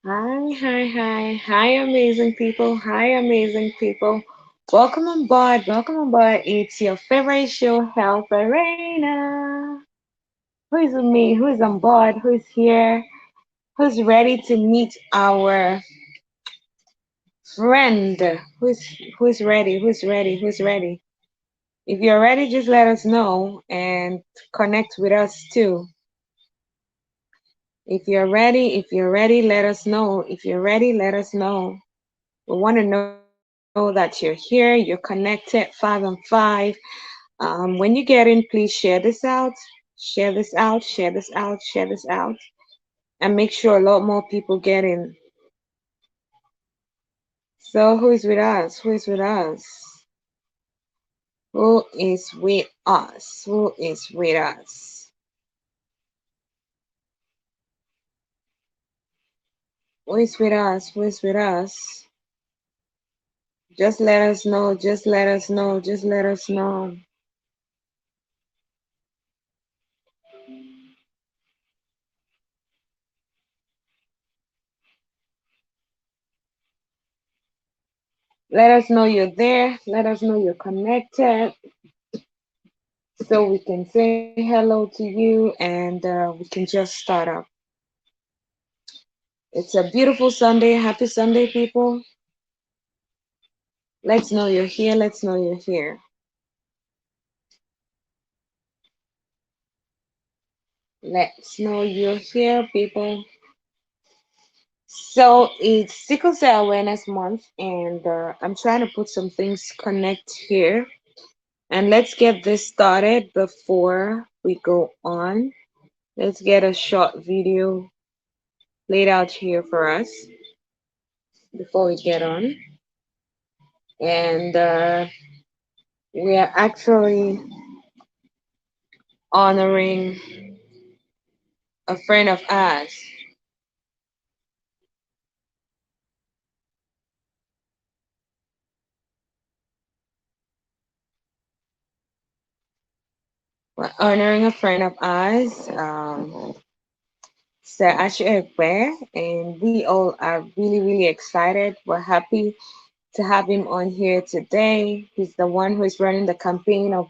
Hi, amazing people. Hi, amazing people. Welcome on board. Welcome on board. It's your favorite show, Health Arena. Who is with me? Who is on board? Who is here? Who's ready to meet our friend? Who's ready? Who's ready? Who's ready? If you're ready, just let us know and connect with us too. If you're ready, let us know. If you're ready, let us know. We want to know that you're here, you're connected, 5 and 5. When you get in, please share this out, share this out, share this out, share this out, and make sure a lot more people get in. So, who is with us? Who is with us? Who is with us? Who is with us? Who is with us? Who is with us? Just let us know. Just let us know. Just let us know. Let us know you're there. Let us know you're connected so we can say hello to you and we can just start up. It's a beautiful Sunday. Happy Sunday, people. Let's know you're here. Let's know you're here. Let's know you're here, people. So it's Sickle Cell Awareness Month, and I'm trying to put some things connect here. And let's get this started before we go on. Let's get a short video laid out here for us before we get on. And we are actually honoring a friend of ours. We're honoring a friend of ours, Mr Ashu Egbe, and we all are really, really excited. We're happy to have him on here today. He's the one who is running the campaign of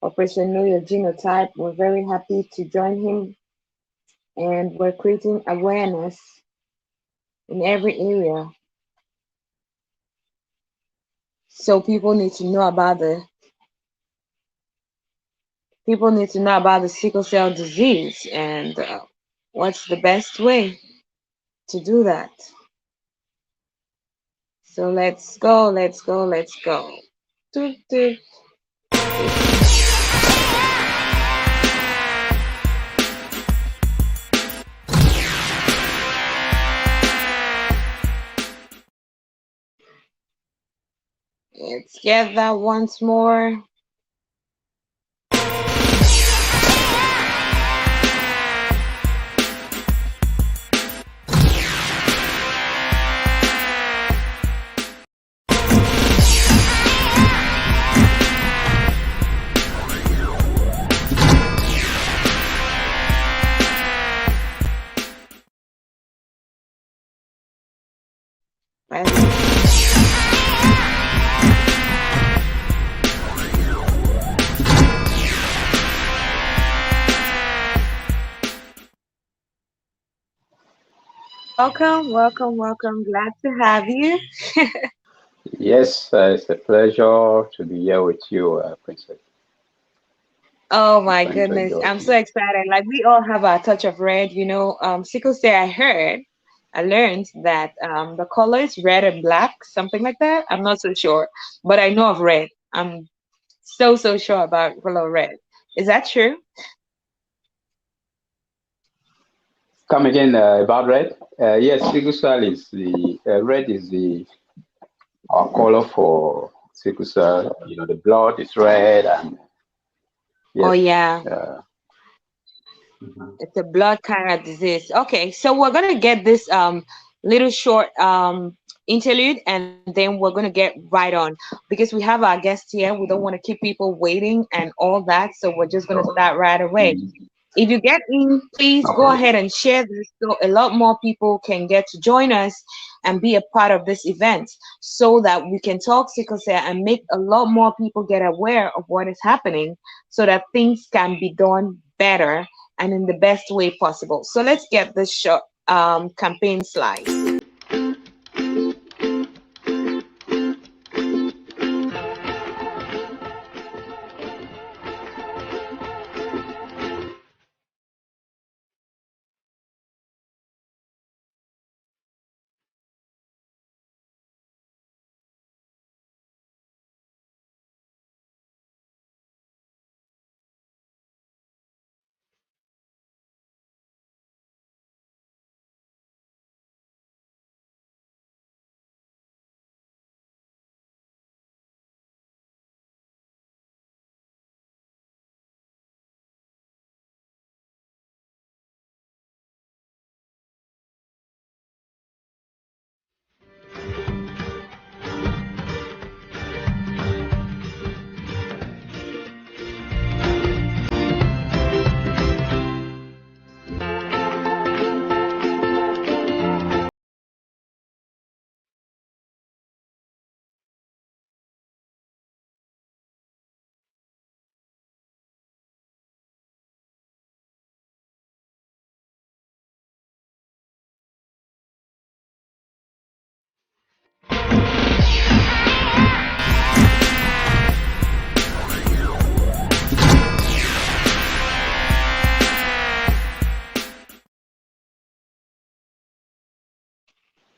Operation Know Your Genotype. We're very happy to join him, and we're creating awareness in every area. So people need to know about the sickle cell disease and what's the best way to do that. So let's go, let's go, let's go. Toot, toot. Let's get that once more. Welcome, welcome, welcome. Glad to have you. Yes, it's a pleasure to be here with you, Princess. Oh I'm my trying to goodness, enjoy I'm so you. excited. Like we all have our touch of red, sickle cell. I learned that the color is red and black, something like that. I'm not so sure, but I know of red. I'm so sure about color red. Is that true? Come again about red. Yes, sickle cell is the red is the our color for sickle cell. You know, the blood is red, and Oh yes, yeah, uh, mhm. it's a blood kind of disease. Okay, so we're gonna get this little short interlude, and then we're gonna get right on because we have our guest here. We don't want to keep people waiting and all that, so we're just gonna start right away. If you get in, please go Okay. ahead and share this so a lot more people can get to join us and be a part of this event so that we can talk sickle cell and make a lot more people get aware of what is happening so that things can be done better and in the best way possible. So let's get this short campaign slide.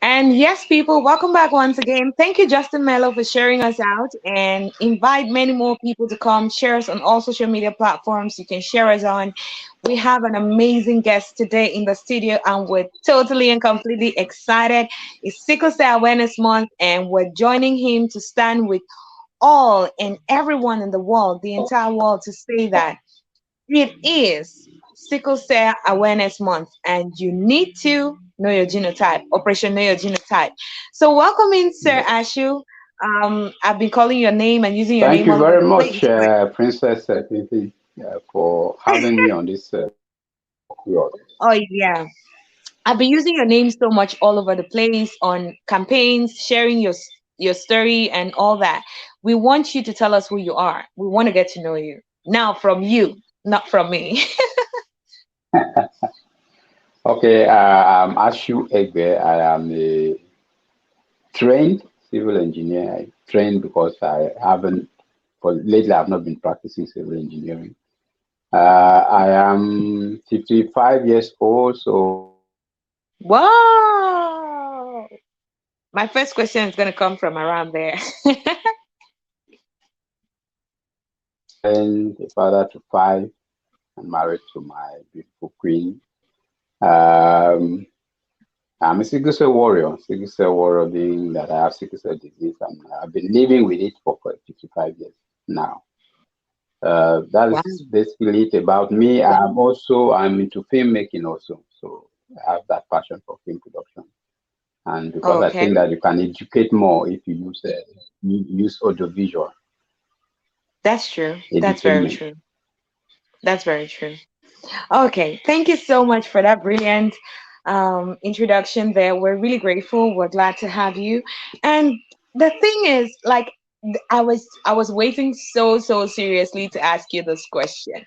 And yes, people, welcome back once again. Thank you, Justin Mello, for sharing us out and invite many more people to come share us on all social media platforms you can share us on. We have an amazing guest today in the studio, and we're totally and completely excited. It's Sickle Cell Awareness Month, and we're joining him to stand with all and everyone in the world, the entire world, to say that it is Sickle Cell Awareness Month, and you need to know your genotype. Operation Know Your Genotype. So, welcome in, Sir Yes. Ashu. I've been calling your name and using your Thank name you all over very the much, place, but Princess Fifi, for having me on this course. oh yeah, I've been using your name so much all over the place on campaigns, sharing your story and all that. We want you to tell us who you are. We want to get to know you now from you, not from me. Okay, I'm Ashu Egbe. I am a trained civil engineer. I trained because I haven't, for lately, I've not been practicing civil engineering. I am 55 years old, so Wow. My first question is going to come from around there. I'm a father to five and married to my beautiful queen. Um, I'm a sickle cell warrior. Sickle cell warrior being that I have sickle cell disease, and I've been living with it for 55 years now. That Wow. is basically it about me. I'm into filmmaking also, so I have that passion for film production. And because I Okay. think that you can educate more if you use audiovisual That's true. That's very edutainment. true. That's very true. Okay. Thank you so much for that brilliant introduction there. We're really grateful. We're glad to have you. And the thing is, like, I was waiting so seriously to ask you this question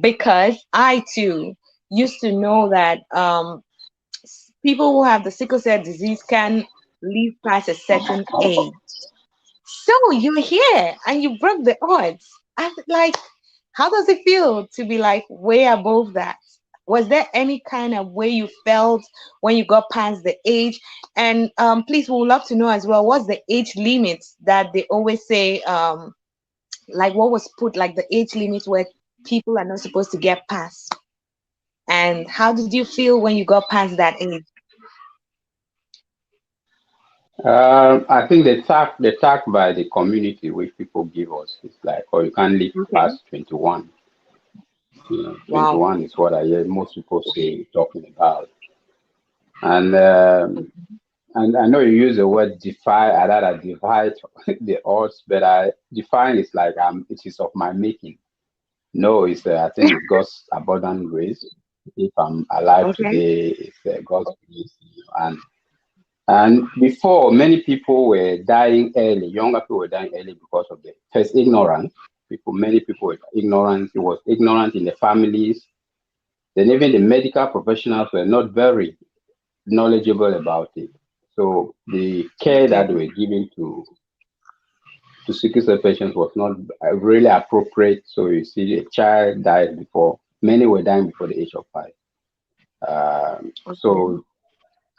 because I too used to know that people who have the sickle cell disease can live past a certain age. So you're here and you broke the odds. Like, how does it feel to be like way above that? Was there any kind of way you felt when you got past the age? And please, we would love to know as well, what's the age limit that they always say, like what was put, like the age limit where people are not supposed to get past? And how did you feel when you got past that age? I think the tag by the community which people give us is like, or you can't live Okay. past 21. Wow. 21 is what I hear most people say talking about. And and I know you use the word defy. I rather divide the odds, but I define is like it is of my making. No, it's I think it's God's abundant grace. If I'm alive Okay. today, it's God's grace. And before, many people were dying early. Younger people were dying early because of the first ignorance. Many people were ignorant. It was ignorant in the families. Then even the medical professionals were not very knowledgeable about it. So the care Okay. that they were giving to sickle cell patients was not really appropriate. So you see, a child died before. Many were dying before the age of 5. Okay. So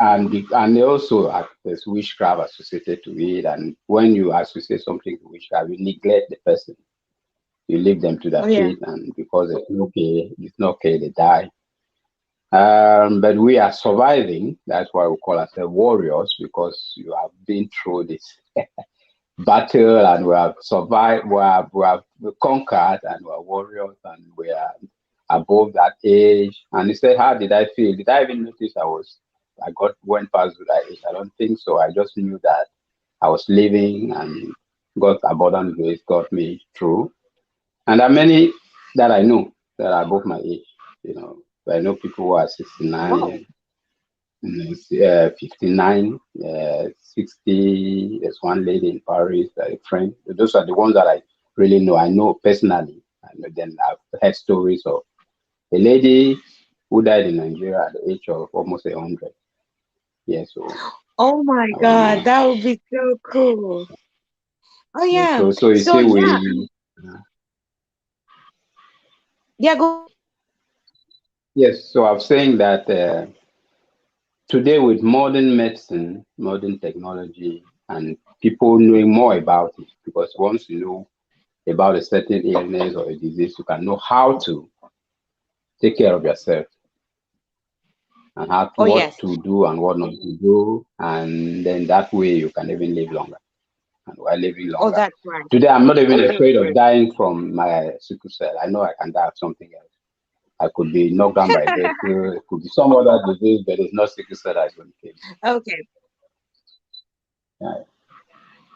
and they also have there's witchcraft associated to it. And when you associate something to witchcraft, you neglect the person. You leave them to Oh their yeah. fate, and because it's not okay, they die. But we are surviving. That's why we call ourselves warriors, because you have been through this battle and we have survived, we have conquered, and we are warriors, and we are above that age. And he said, how did I feel? Did I even notice I went past that age? I don't think so. I just knew that I was living, and God's abundant grace got me through. And there are many that I know that are above my age. You know, I know people who are Wow. 69, 59, 60. There's one lady in Paris, a friend. Those are the ones that I really know. I know personally. And then I've heard stories of a lady who died in Nigeria at the age of almost 100 years old. Oh my God, that would be so cool. Oh yeah. So you So see, yeah, uh, yeah. Go ahead. yes. So I'm saying that today, with modern medicine, modern technology, and people knowing more about it, because once you know about a certain illness or a disease, you can know how to take care of yourself, and Oh what yes. to do and what not to do, and then that way you can even live longer. And while living Oh, longer, that's right. today I'm not even That's afraid of great. dying from my sickle cell. I know I can die of something else. I could be knocked down by a vehicle. It could be some other disease, but it's not sickle cell that's going to kill me. Okay. Yeah.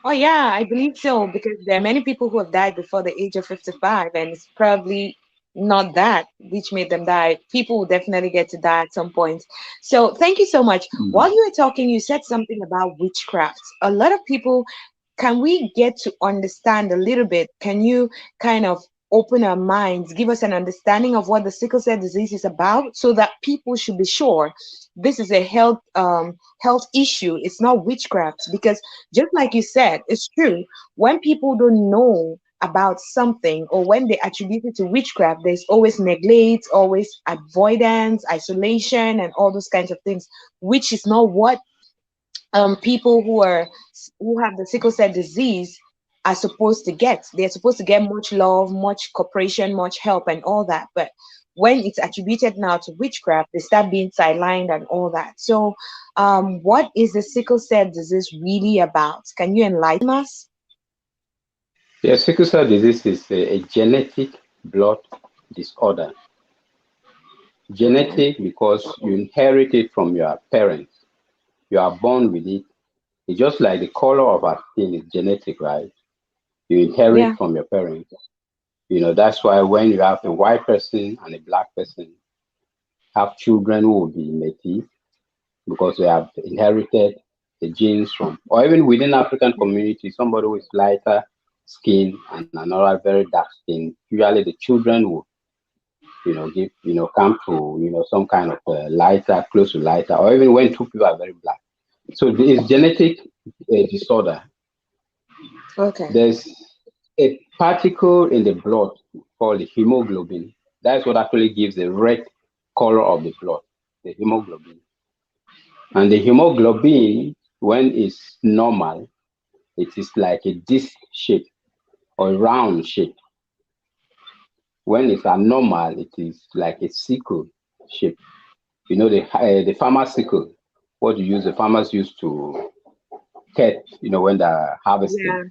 Oh yeah, I believe so because there are many people who have died before the age of 55, and it's probably not that which made them die. People will definitely get to die at some point. So thank you so much. While Mm. you were talking, you said something about witchcraft. A lot of people, can we get to understand a little bit? Can you kind of open our minds, give us an understanding of what the sickle cell disease is about, so that people should be sure this is a health issue. It's not witchcraft, because just like you said, it's true. When people don't know about something, or when they attribute it to witchcraft, there's always neglect, always avoidance, isolation, and all those kinds of things, which is not what people who have the sickle cell disease are supposed to get. They're supposed to get much love, much cooperation, much help, and all that. But when it's attributed now to witchcraft, they start being sidelined and all that. So, what is the sickle cell disease really about? Can you enlighten us? Yeah, sickle cell disease is a genetic blood disorder. Okay. Genetic because you inherit it from your parents. You are born with it. It's just like the color of our skin is genetic, right? You inherit Yeah. from your parents. You know, that's why when you have a white person and a black person have children who will be native, because they have inherited the genes from, or even within African community, somebody with lighter skin and another very dark skin, usually the children will, give, come to, some kind of lighter, close to lighter, or even when two people are very black. So it's genetic disorder. Okay. There's a particle in the blood called the hemoglobin. That's what actually gives the red color of the blood, the hemoglobin. And the hemoglobin, when it's normal, it is like a disc shape or a round shape. When it's abnormal, it is like a sickle shape. You know, the farmer sickle, what you use, the farmers use to cut, when they're harvesting, Yeah.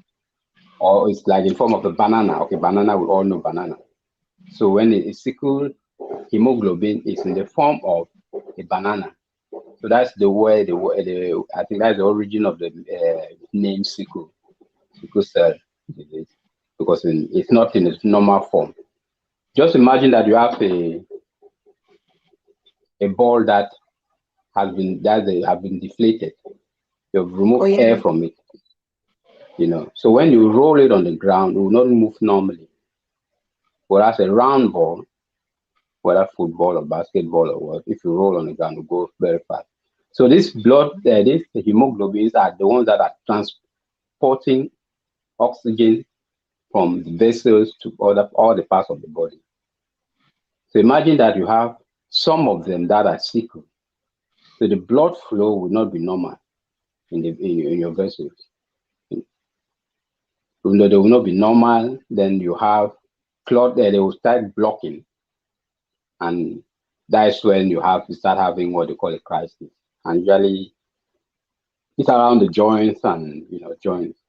or it's like in form of a banana. Okay, banana, we all know banana. So when it is sickle, hemoglobin is in the form of a banana. So that's the I think that's the origin of the name sickle cell disease, because it's not in its normal form. Just imagine that you have a ball that they have been deflated. You've Oh removed yeah. air from it, you know. So when you roll it on the ground, it will not move normally. Whereas a round ball, whether football or basketball or what, if you roll on the ground, it will go very fast. So these hemoglobins are the ones that are transporting oxygen from the vessels to all the parts of the body. So imagine that you have some of them that are sickle. So the blood flow will not be normal in your vessels. Even though they will not be normal, then you have clot there, they will start blocking. And that's when you start having what they call a crisis. And usually it's around the joints and joints.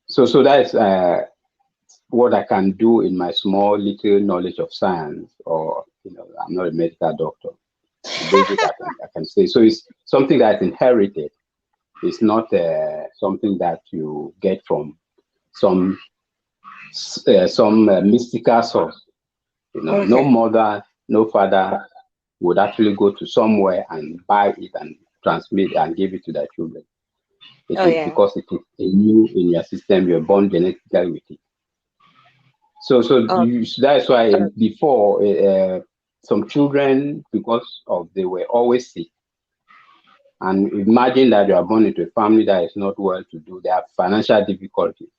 So that's what I can do in my small little knowledge of science, or I'm not a medical doctor. The basic I can say. So it's something that's inherited. It's not something that you get from some mystical source. No Okay. mother, no father would actually go to somewhere and buy it and transmit and give it to their children. It Oh is yeah. because it is a new in your system. You're born genetically with it. Oh, That's why before some children, because of they were always sick, and imagine that you are born into a family that is not well to do. They have financial difficulties.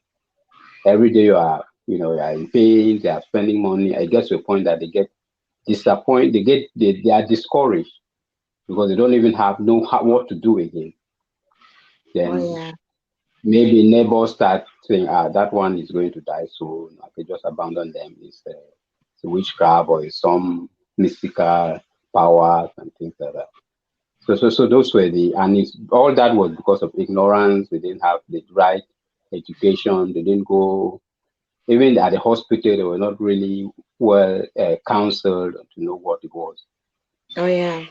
Every day you are in pain. They are spending money. It gets to a point that they get disappointed. They are discouraged because they don't even have what to do again. oh Then yeah. maybe neighbors start saying, that one is going to die soon. I could just abandon them. It's a witchcraft or it's some mystical powers and things like that. So those were all that was because of ignorance. They didn't have the right education. They didn't go, even at the hospital, they were not really well counseled to know what it was. Oh yeah.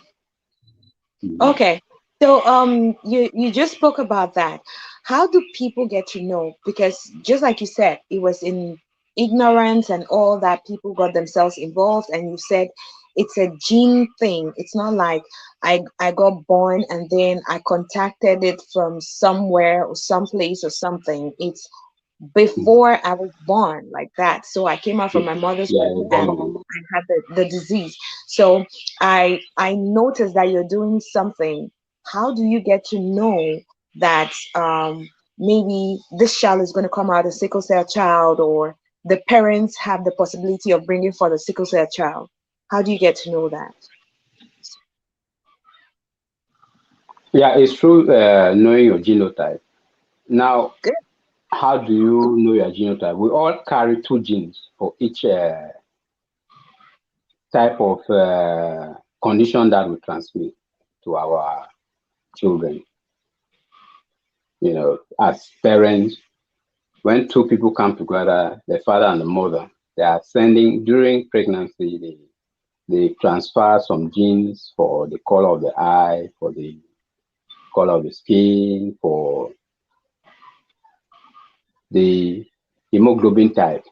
Mhm. Okay. So you just spoke about that. How do people get to know? Because just like you said, it was in ignorance and all that people got themselves involved, and you said it's a gene thing. It's not like I got born and then I contacted it from somewhere or someplace or something. It's before I was born like that. So I came out from my mother's Yeah, womb you're and born with it. I had the disease. So I noticed that you're doing something. How do you get to know that maybe this child is going to come out a sickle cell child, or the parents have the possibility of bringing for the sickle cell child? How do you get to know that? Yeah, it's true knowing your genotype. Now, Good. how do you know your genotype? We all carry two genes for each type of condition that we transmit to our children. As parents, when two people come together, the father and the mother, they are sending during pregnancy, they transfer some genes for the color of the eye, for the color of the skin, for the hemoglobin type.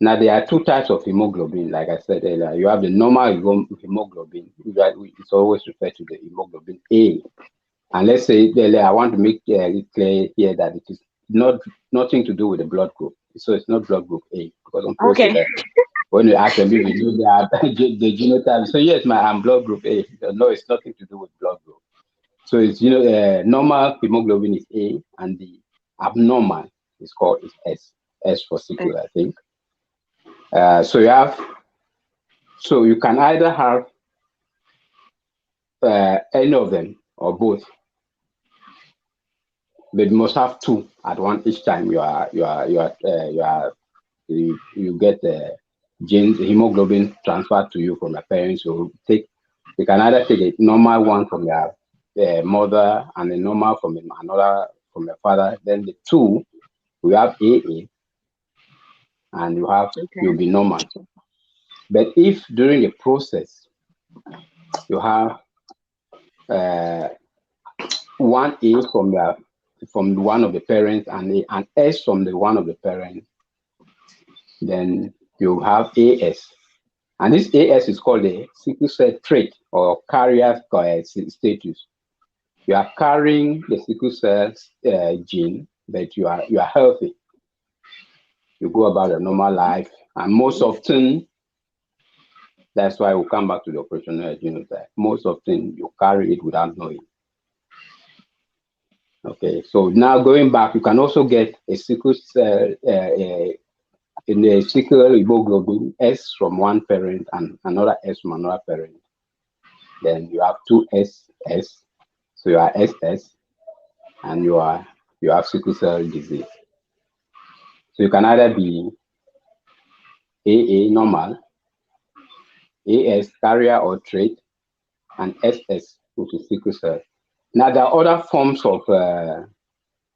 Now, there are two types of hemoglobin, like I said earlier. You have the normal hemoglobin, it's always referred to the hemoglobin A. And let's say I want to make it clear here that it is nothing to do with the blood group. So it's not blood group A, because some people say Okay. that when you ask them if they know the genotype, so yes, I'm blood group A. No, it's nothing to do with blood group. So it's normal hemoglobin is A, and the abnormal is S. S for sickle, I think. So you can either have any of them or both, but you must have two at one each time. You get the genes hemoglobin transferred to you from your parents. You can either take a normal one from your mother and a normal from another from your father. Then the two, we have AA, and you'll Okay. be normal. But if during the process you have uh, one A from one of the parents and an S from the one of the parents, Then you have AS. And this AS is called the sickle cell trait or carrier status. You are carrying the sickle cell gene, but you are healthy. You go about a normal life, and most often, that's why we come back to the operational genotype. Most often, you carry it without knowing. Okay, so now going back, you can also get a sickle cell in the sickle hemoglobin S from one parent and another S from another parent. Then you have two SS, so you are SS, and you have sickle cell disease. So you can either be AA normal, AS carrier or trait, and SS, which is sickle cell. Now there are other forms of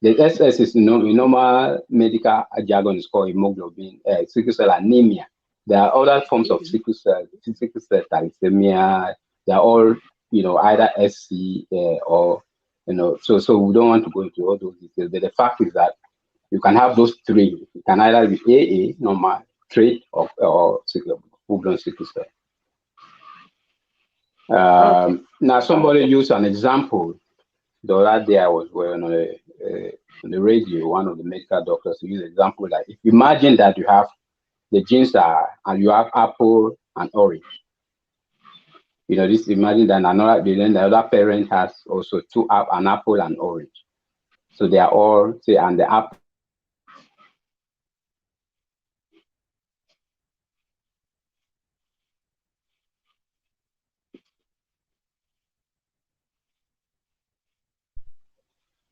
the SS is in normal medical jargon is called hemoglobin, sickle cell anemia. There are other forms of sickle cell thalassemia. They are all either SC or so we don't want to go into all those details. But the fact is that you can have those three. You can either be AA normal, trait, or full-blown sickle cell. Okay. Now somebody used an example. The other day I was on the radio, one of the medical doctors used an example that if you imagine that you have the genes and you have apple and orange. Just imagine that the other parent has also an apple and orange. So they are all say, and the apple.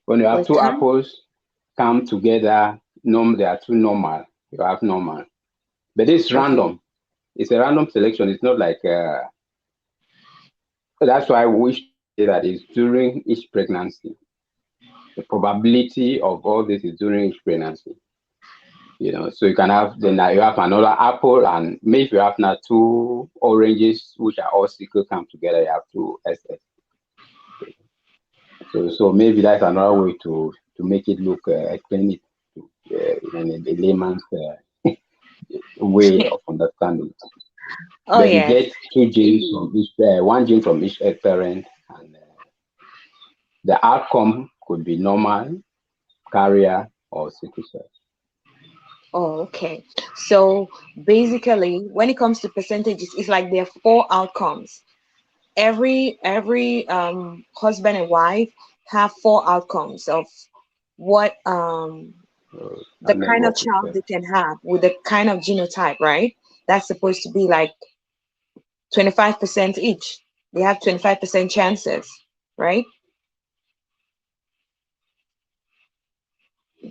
When you have We two can. apples come together, they are two normal. You have normal, but it's Okay. random. It's a random selection. It's not like that's why we wish to say that it's during each pregnancy. The probability of all this is during each pregnancy. So you can have you have another apple, and maybe you have now two oranges which are all sickle come together, you have two SS. So maybe that's another way to make it look explain it in a layman's way of understanding. Oh But you yes. get two genes from each one gene from each parent, and the outcome could be normal, carrier, or sickle cell. Oh, okay. So basically, when it comes to percentages, it's like there are four outcomes. Every husband and wife have four outcomes of what the And kind of network is child they can have with the kind of genotype, right? That's supposed to be like 25% each. They have 25% chances, right?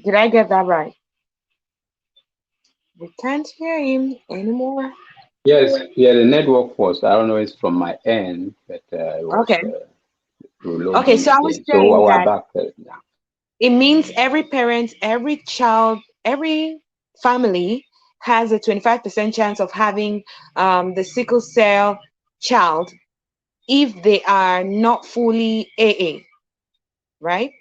Did I get that right? We can't hear him anymore. Yes, yeah, the network was, I don't know, it's from my end, but it was Okay. Okay, loading so I was again. So saying we're that back now. it means every parent, every child, every family has a 25% chance of having the sickle cell child if they are not fully AA, right?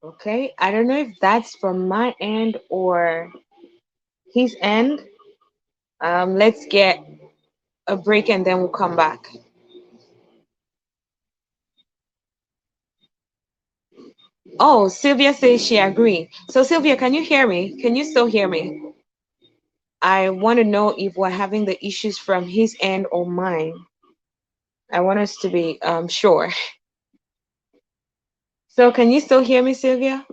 Okay, I don't know if that's from my end or his end. Let's get a break and then we'll come back. Oh, Sylvia says she agree. So Sylvia, can you hear me? Can you still hear me? I want to know if we're having the issues from his end or mine. I want us to be sure. So can you still hear me, Sylvia?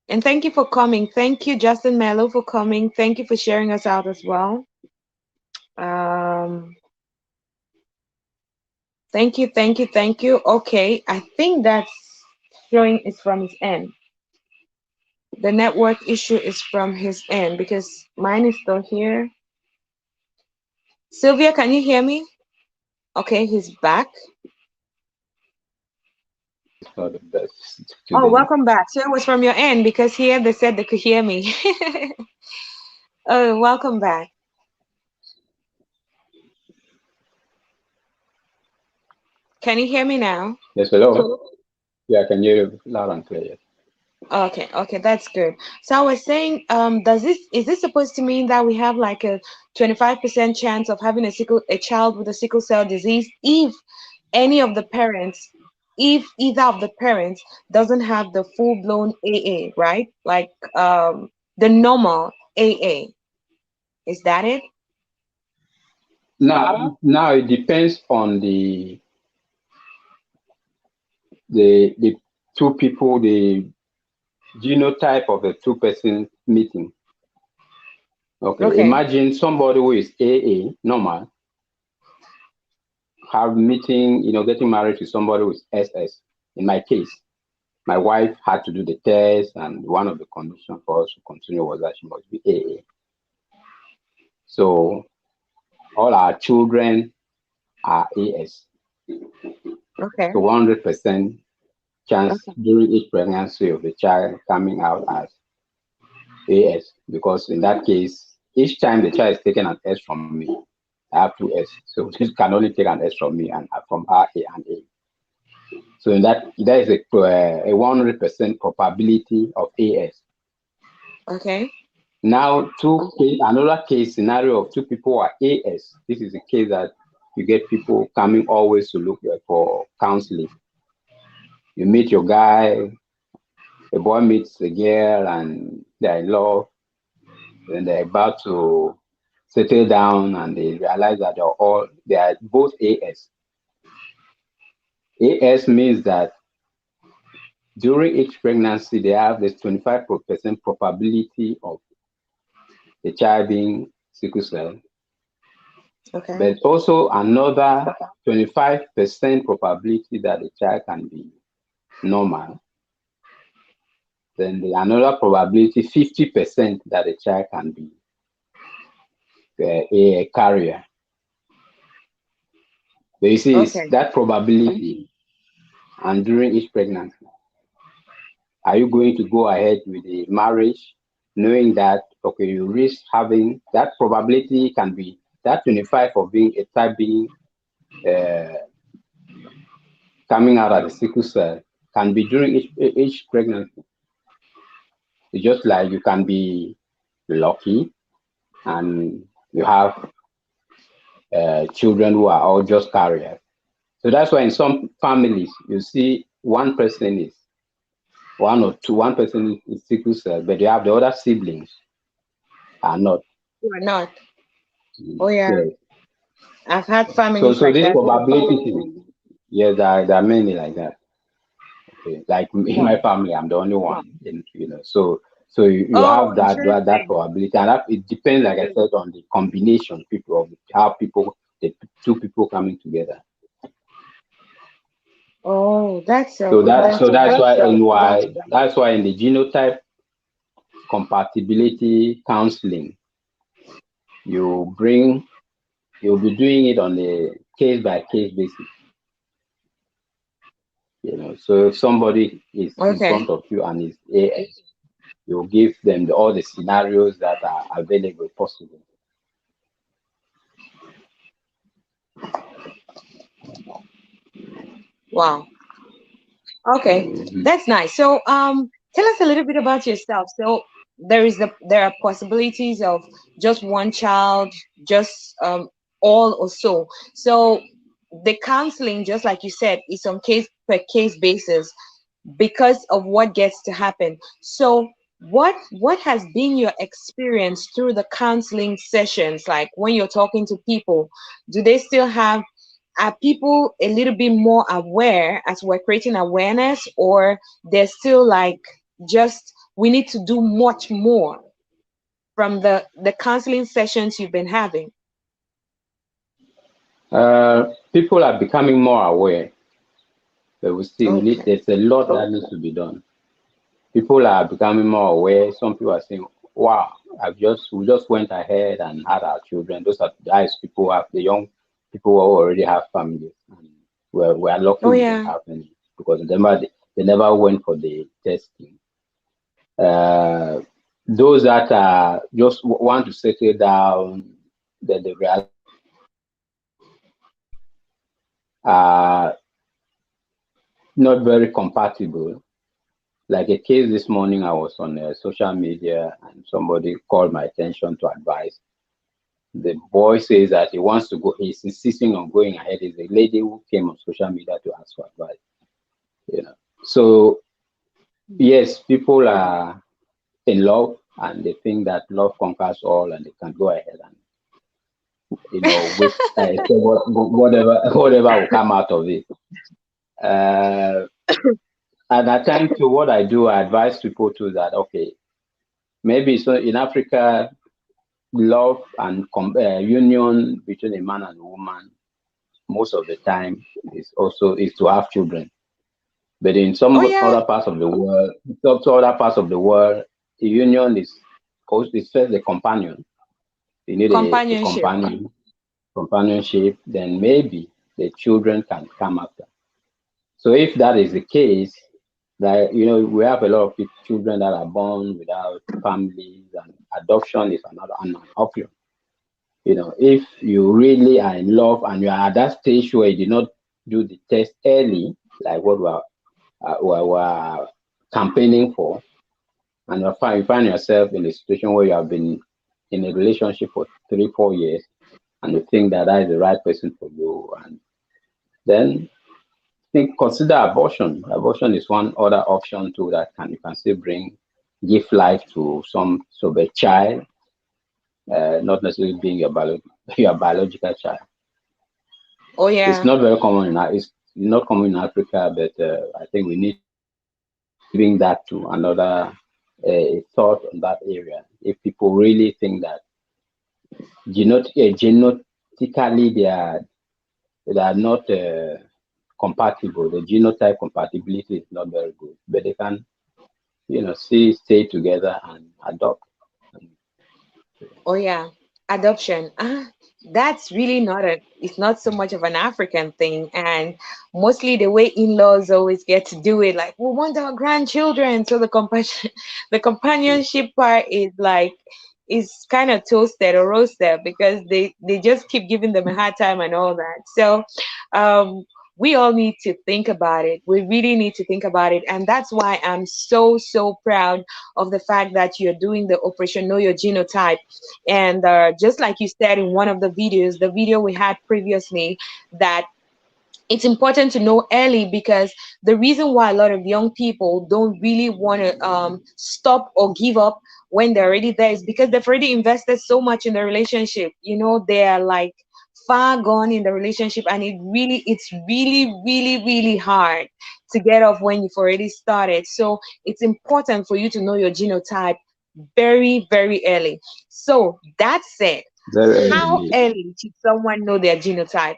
And thank you for coming. Thank you, Justin Mello, for coming. Thank you for sharing us out as well. Um, thank you, thank you, thank you. Okay, I think that's showing is from his end. The network issue is from his end because mine is still here. Sylvia, can you hear me? Okay, he's back. It's not the best Oh, today. welcome back. So it was from your end because here they said they could hear me. Oh, welcome back. Can you hear me now? Yes, hello. Yeah, I can hear you loud and clear. Okay, okay, that's good. So I was saying, is this supposed to mean that we have like a 25% chance of having a child with a sickle cell disease if any of the parents, if either of the parents doesn't have the full-blown AA, right? Like the normal AA. Is that it? Now it depends on the two people, the genotype of the two persons meeting. Okay, Okay, imagine somebody who is AA normal have meeting, getting married to somebody who is SS. In my case, my wife had to do the test, and one of the conditions for us to continue was that she must be AA. So all our children are AS. okay, So 100% chance during each pregnancy of the child coming out as AS, because in that case, each time the child is taking an S from me, I have two S. So she can only take an S from me and from her A and A. So in that is a 100% probability of AS. okay, Now, another case scenario of two people are AS. This is a case that you get people coming always to look for counseling. You meet your guy, a boy meets a girl, and they're in love, and they're about to settle down, and they realize that they are both AS. AS means that during each pregnancy, they have this 25% probability of the child being sickle cell, okay, but also another 25% probability that the child can be normal. Then another probability, 50% that the child can be a carrier. But you see, it's okay. that probability, and during each pregnancy, are you going to go ahead with the marriage knowing that, okay, you risk having that probability can be that 25 of being a type being uh, coming out at the sickle cell can be during each pregnancy. It's just like you can be lucky and you have children who are all just carriers. So that's why in some families you see one person is sickle cell, but you have the other siblings are not. You are not. Oh yeah, Yes. I've had So families so like this that. probability, yes, there are many like that. Okay. Like in my Wow. family, I'm the only one. So you Oh, have that interesting. probability, and it depends, like I said, on the combination people of how the two people coming together. Oh, that's So that that's so that's good. why and why that's why in the genotype compatibility counseling, you bring you'll be doing it on a case by case basis. So if somebody is in Okay. front of you and is AS, you give them all the scenarios that are available possible. Wow. Okay, Mhm. that's nice. So, tell us a little bit about yourself. So, there are possibilities of just one child, just all or so. So, the counseling, just like you said, is on case per case basis because of what gets to happen. So, what has been your experience through the counseling sessions? Like when you're talking to people, do they still have are people a little bit more aware as we're creating awareness, or they're still like just we need to do much more from the counseling sessions you've been having? People are becoming more aware, but we need Okay. there's a lot that needs to be done. People are becoming more aware. Some people are saying, "Wow, we just went ahead and had our children." Those are the eyes people have, the young people who already have families, and we're lucky Oh we don't yeah. have any because they never went for the testing. Uh, those that are just want to settle down, that they realize that are not very compatible. like a case this morning, I was on social media and somebody called my attention to advice. The boy says that he wants to go, he's insisting on going ahead. Is a lady who came on social media to ask for advice, you know. So yes, people are in love and they think that love conquers all and they can go ahead and wait, say whatever will come out of it. Uh, at that time, to what I do, I advise people to that okay, maybe so in Africa, love and union between a man and a woman most of the time is to have children. But in Oh some yeah, other parts of the world, the union is first the companion. You need a companionship. companionship, then maybe the children can come after. So if that is the case, that we have a lot of children that are born without families, and adoption is another an option. If you really are in love and you are at that stage where you did not do the test early, like what we're campaigning for, and you find yourself in a situation where you have been in a relationship for 3, 4 years, and you think that is the right person for you, and then consider abortion. Abortion is one other option too that you can still give life to a child, not necessarily being your biological child. Oh It's yeah. not very common it's not common in Africa, but I think we need giving that to another thought on that area. If people really think that genetically they are not compatible, the genotype compatibility is not very good, but they can still stay together and adopt. Oh yeah, adoption. That's really it's not so much of an African thing. And mostly the way in-laws always get to do it, like, we want our grandchildren. So the compassion, the companionship part is kind of toasted or roasted because they just keep giving them a hard time and all that. So um we all need to think about it. We really need to think about it. And that's why I'm so, so proud of the fact that you're doing the Operation Know Your Genotype. And just like you said in one of the video we had previously, that it's important to know early, because the reason why a lot of young people don't really want to stop or give up when they're already there is because they've already invested so much in the relationship. They're like far gone in the relationship, and it's really, really, really hard to get off when you've already started. So it's important for you to know your genotype very, very early. So that said, Very how early. early should someone know their genotype?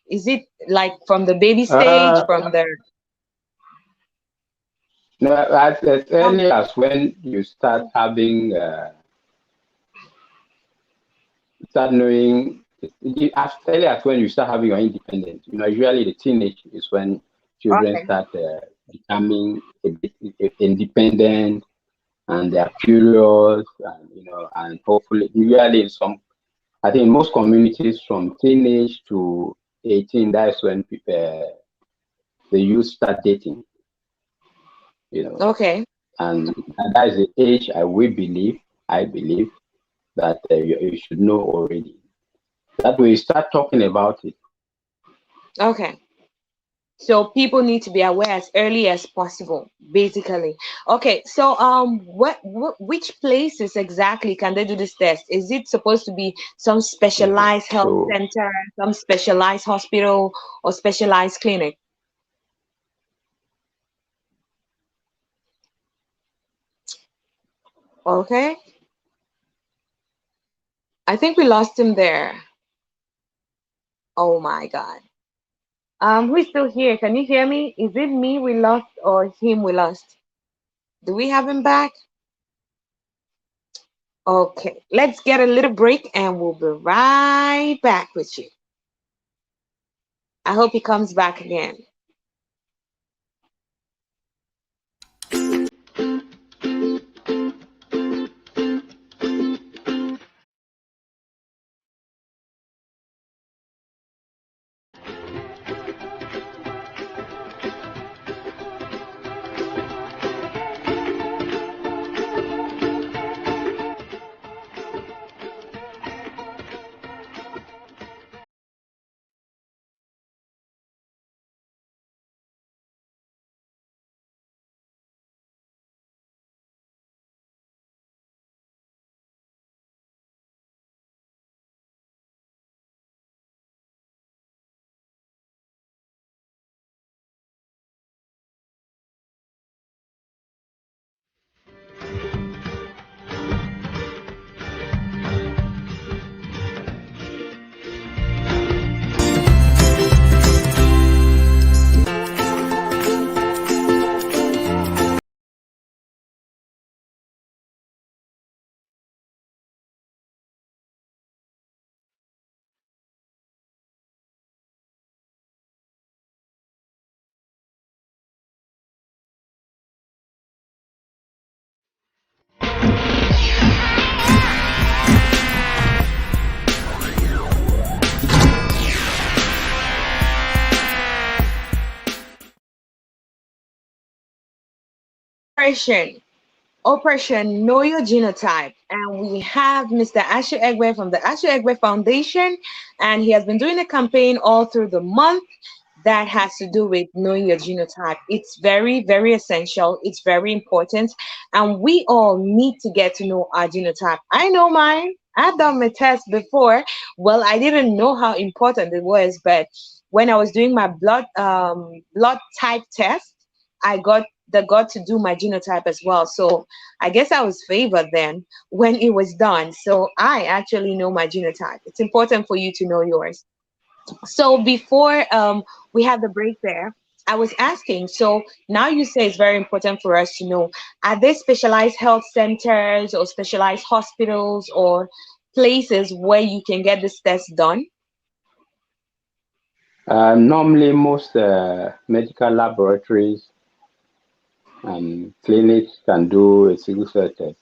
Is it like from the baby stage, Uh, from the no, as how- early as when you start knowing, as early as when you start having your independence. Usually the teenage is when children okay. start becoming a bit independent, and they are curious, and and hopefully, usually I think in most communities from teenage to 18, that's when people the youth start dating, you know, Okay. and that is the age I believe that you should know already. That way, you start talking about it. Okay. So people need to be aware as early as possible, basically. Okay. So which places exactly can they do this test? Is it supposed to be some Okay. specialized health So center, some specialized hospital, or specialized clinic? Okay. I think we lost him there. Oh my God. Who's still here? Can you hear me? Is it me we lost or him we lost? Do we have him back? Okay, let's get a little break and we'll be right back with you. I hope he comes back again. Operation Know Your Genotype. And we have Mr. Ashu Egbe from the Ashu Egbe Foundation. And he has been doing a campaign all through the month that has to do with knowing your genotype. It's very, very essential. It's very important. And we all need to get to know our genotype. I know mine. I've done my test before. Well, I didn't know how important it was, but when I was doing my blood type test, I got to do my genotype as well. So I guess I was favored then when it was done. So I actually know my genotype. It's important for you to know yours. So before we had the break there, I was asking, so now you say it's very important for us to know, are there specialized health centers or specialized hospitals or places where you can get this test done? Normally, most medical laboratories and clinics can do a single cell test.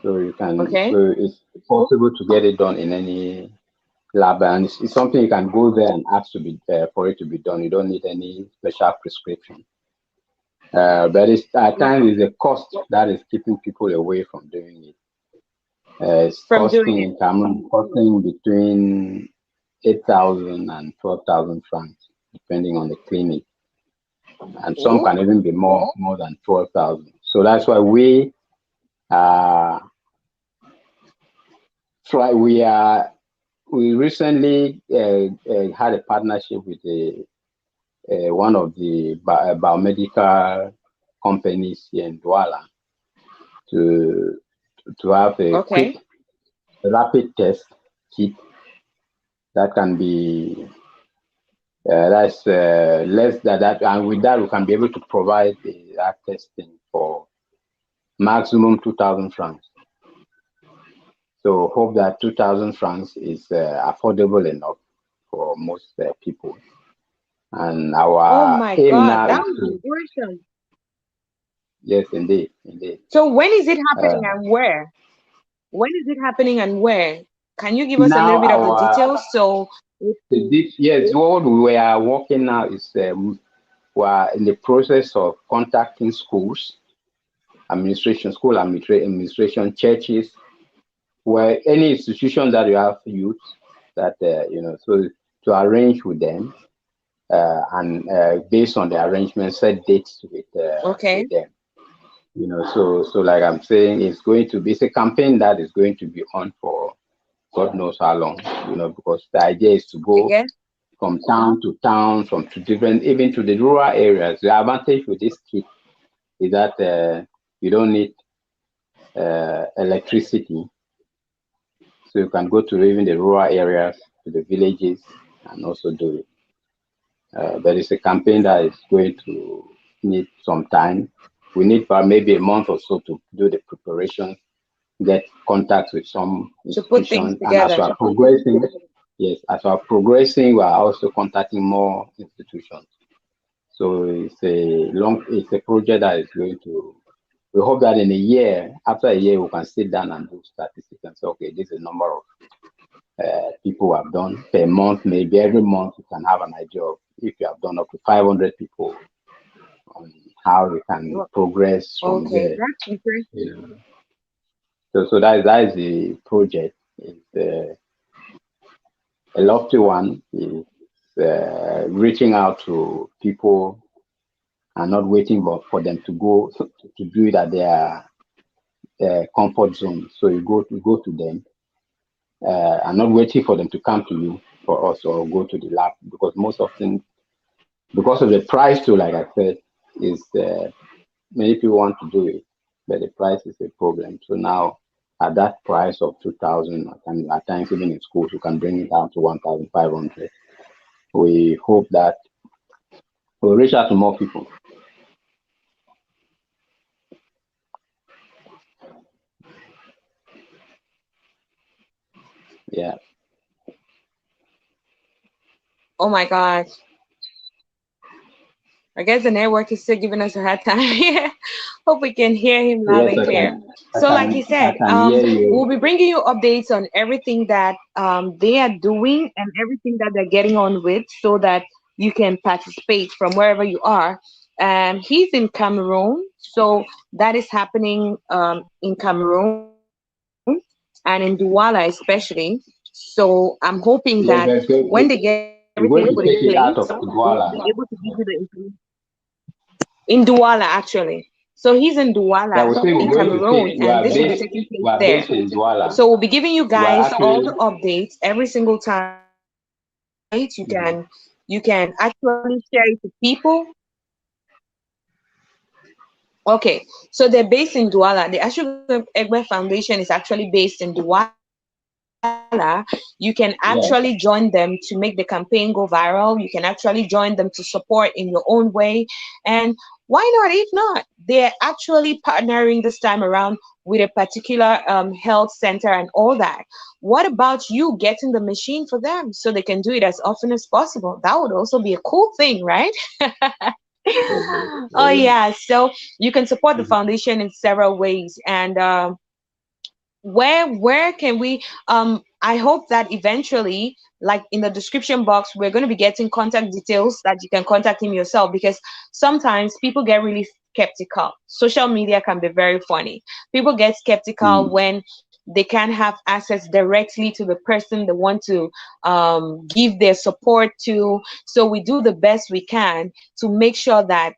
So Okay. so it's possible to get it done in any lab, and it's something you can go there and ask to be for it to be done. You don't need any special prescription. But at times it's the cost that is keeping people away from doing it. It's From doing it. costing between 8,000 and 12,000 francs, depending on the clinic, and some Oh, can even be more than 12,000. So that's why uh we recently had a partnership with one of the biomedical companies here in Douala to have a quick okay. rapid test kit that can be that's less than that, and with that we can be able to provide that testing for maximum 2,000 francs. So hope that 2,000 francs is affordable enough for most people. And Oh our my aim God, now that is would be to, awesome. yes, indeed, indeed. So when is it happening Uh, and where? When is it happening and where? Can you give us a little Now bit of the our details? So, yes, what we are working now is we are in the process of contacting schools, administration, churches, where any institution that you have youth that so to arrange with them and based on the arrangement, set dates okay, with them. So like I'm saying, it's a campaign that is going to be on for God knows how long, because the idea is to I go guess. from town to town, from to different, even to the rural areas. The advantage with this kit is that you don't need electricity, so you can go to even the rural areas, to the villages, and also do it. But it's a campaign that is going to need some time. We need about maybe a month or so to do the preparation, get contact with some To put things institutions, and as we together. are progressing, yes, as we are progressing, we are also contacting more institutions. So it's a project that is going to. We hope that in a year, after a year, we can sit down and do statistics and say, okay, this is the number of people who have done per month. Maybe every month you can have an idea of if you have done up to 500 people, on how we can Well, progress from okay, there. that's interesting. You know. So that is the project. It's a lofty one. It's reaching out to people and not waiting for them to go to do it at their comfort zone. So you go to them and not waiting for them to come to you for us or go to the lab, because most often, because of the price too, like I said, is many people want to do it, but the price is a problem. So now at that price of 2,000, at times even in schools, you can bring it down to 1,500. We hope that we'll reach out to more people. Yeah. Oh my God. I guess the network is still giving us a hard time. Hope we can hear him loud Yes, and clear. So, like he I said, can hear we'll you. be bringing you updates on everything that they are doing and everything that they're getting on with, so that you can participate from wherever you are. He's in Cameroon, so that is happening in Cameroon and in Douala especially. So I'm hoping that Yes, when they get everything put in we're going to place, take it out of we'll be able to Douala. give you the information. In Douala, actually. So he's in Douala Yeah, we say in we're going to Cameroon, take. and this will be taking We place are there. based in Douala. So we'll be giving you We are guys all actually. the updates every single time. Mhm. You can actually share it to people. Okay, so they're based in Douala. The Ashu Egbe Foundation is actually based in Douala. You can actually join them to Yes. make the campaign go viral. You can actually join them to support in your own way. And why not? If not, they're actually partnering this time around with a particular health center and all that. What about you getting the machine for them so they can do it as often as possible? That would also be a cool thing, right? Oh yeah, so you can support the Mhm. foundation in several ways, and where can we I hope that eventually, like in the description box, we're going to be getting contact details that you can contact him yourself, because sometimes people get really skeptical. Social media can be very funny. People get skeptical Mm. when they can't have access directly to the person they want to give their support to. So we do the best we can to make sure that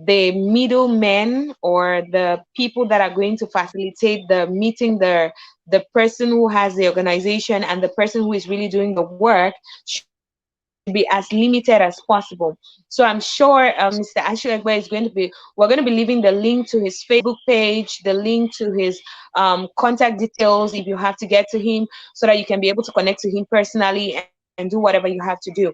the middlemen or the people that are going to facilitate the meeting, the person who has the organization and the person who is really doing the work should be as limited as possible. So I'm sure Mr. Ashu Egbe is going to be, we're going to be leaving the link to his Facebook page, the link to his contact details if you have to get to him, so that you can be able to connect to him personally and do whatever you have to do.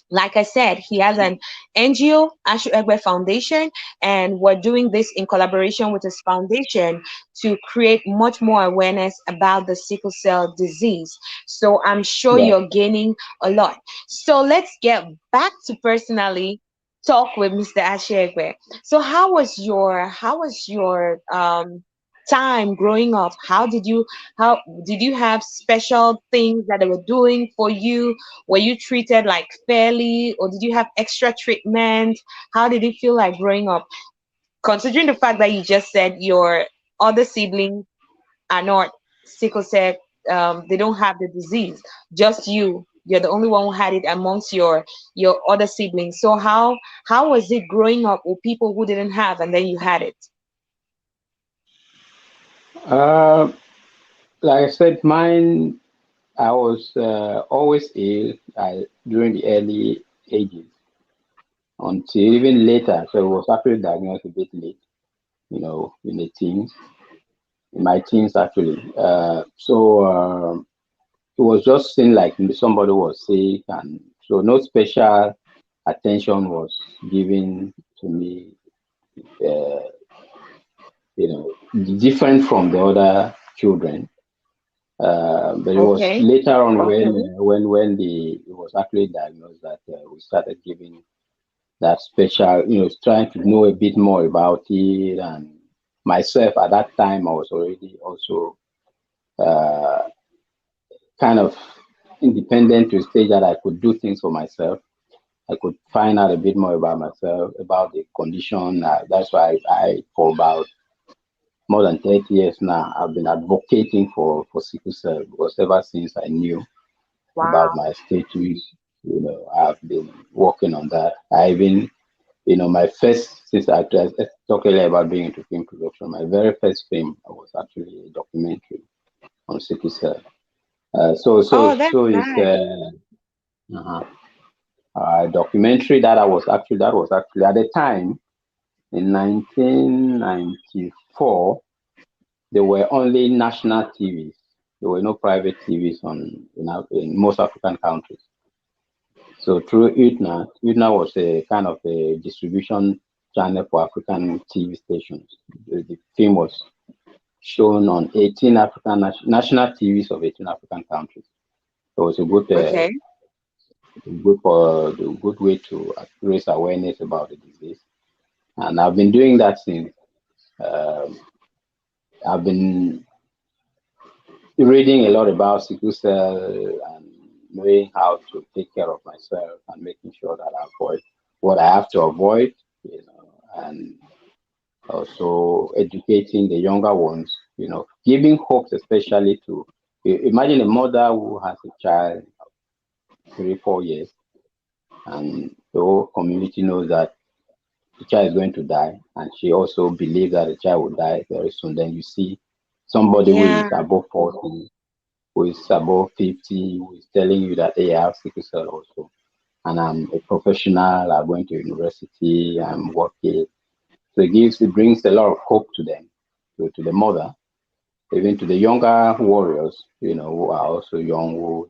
Like I said, he has an NGO, Ashu Egbe Foundation, and we're doing this in collaboration with his foundation to create much more awareness about the sickle cell disease. So I'm sure Yes. you're gaining a lot. So let's get back to personally talk with Mr. Ashu Egbe. So how was your time growing up? How did you have special things that they were doing for you? Were you treated like fairly, or did you have extra treatment? How did it feel like growing up? Considering the fact that you just said your other siblings are not sickle cell, they don't have the disease. Just you. You're the only one who had it amongst your other siblings. So how was it growing up with people who didn't have and then you had it? Uh, like I said, mine. I was always ill during the early ages until even later. So I was actually diagnosed a bit late, in the teens, in my teens actually. It was just seen like somebody was sick, and so no special attention was given to me. Uh, different from the other children. But it was Okay. later on when it was actually diagnosed that we started giving that special, trying to know a bit more about it. And myself at that time, I was already also uh, kind of independent to a stage that I could do things for myself. I could find out a bit more about myself, about the condition. That's why for about more than 30 years now, I've been advocating for sickle cell, because ever since I knew about Wow. my status, I've been working on that. I even, my first, since I talked earlier about being into film production, my very first film was actually a documentary on sickle cell. Oh, that's It's nice. uh a documentary that was actually at the time in 1994. There were only national TVs. There were no private TVs in most African countries. So through UTNA was a kind of a distribution channel for African TV stations. The film was shown on 18 national TVs of 18 African countries. So it was Okay. a good way to raise awareness about the disease. And I've been doing that since. Um, I've been reading a lot about sickle cell and knowing how to take care of myself and making sure that I avoid what I have to avoid. and also educating the younger ones, giving hopes, especially to imagine a mother who has a child 3, 4 years, and the whole community knows that the child is going to die, and she also believes that the child will die very soon. Then you see somebody who Yeah. is above 40, who is above 50, who is telling you that they have sickle cell also. And I'm a professional, I'm going to university, I'm working. So it brings a lot of hope to them, to the mother, even to the younger warriors, who are also young, who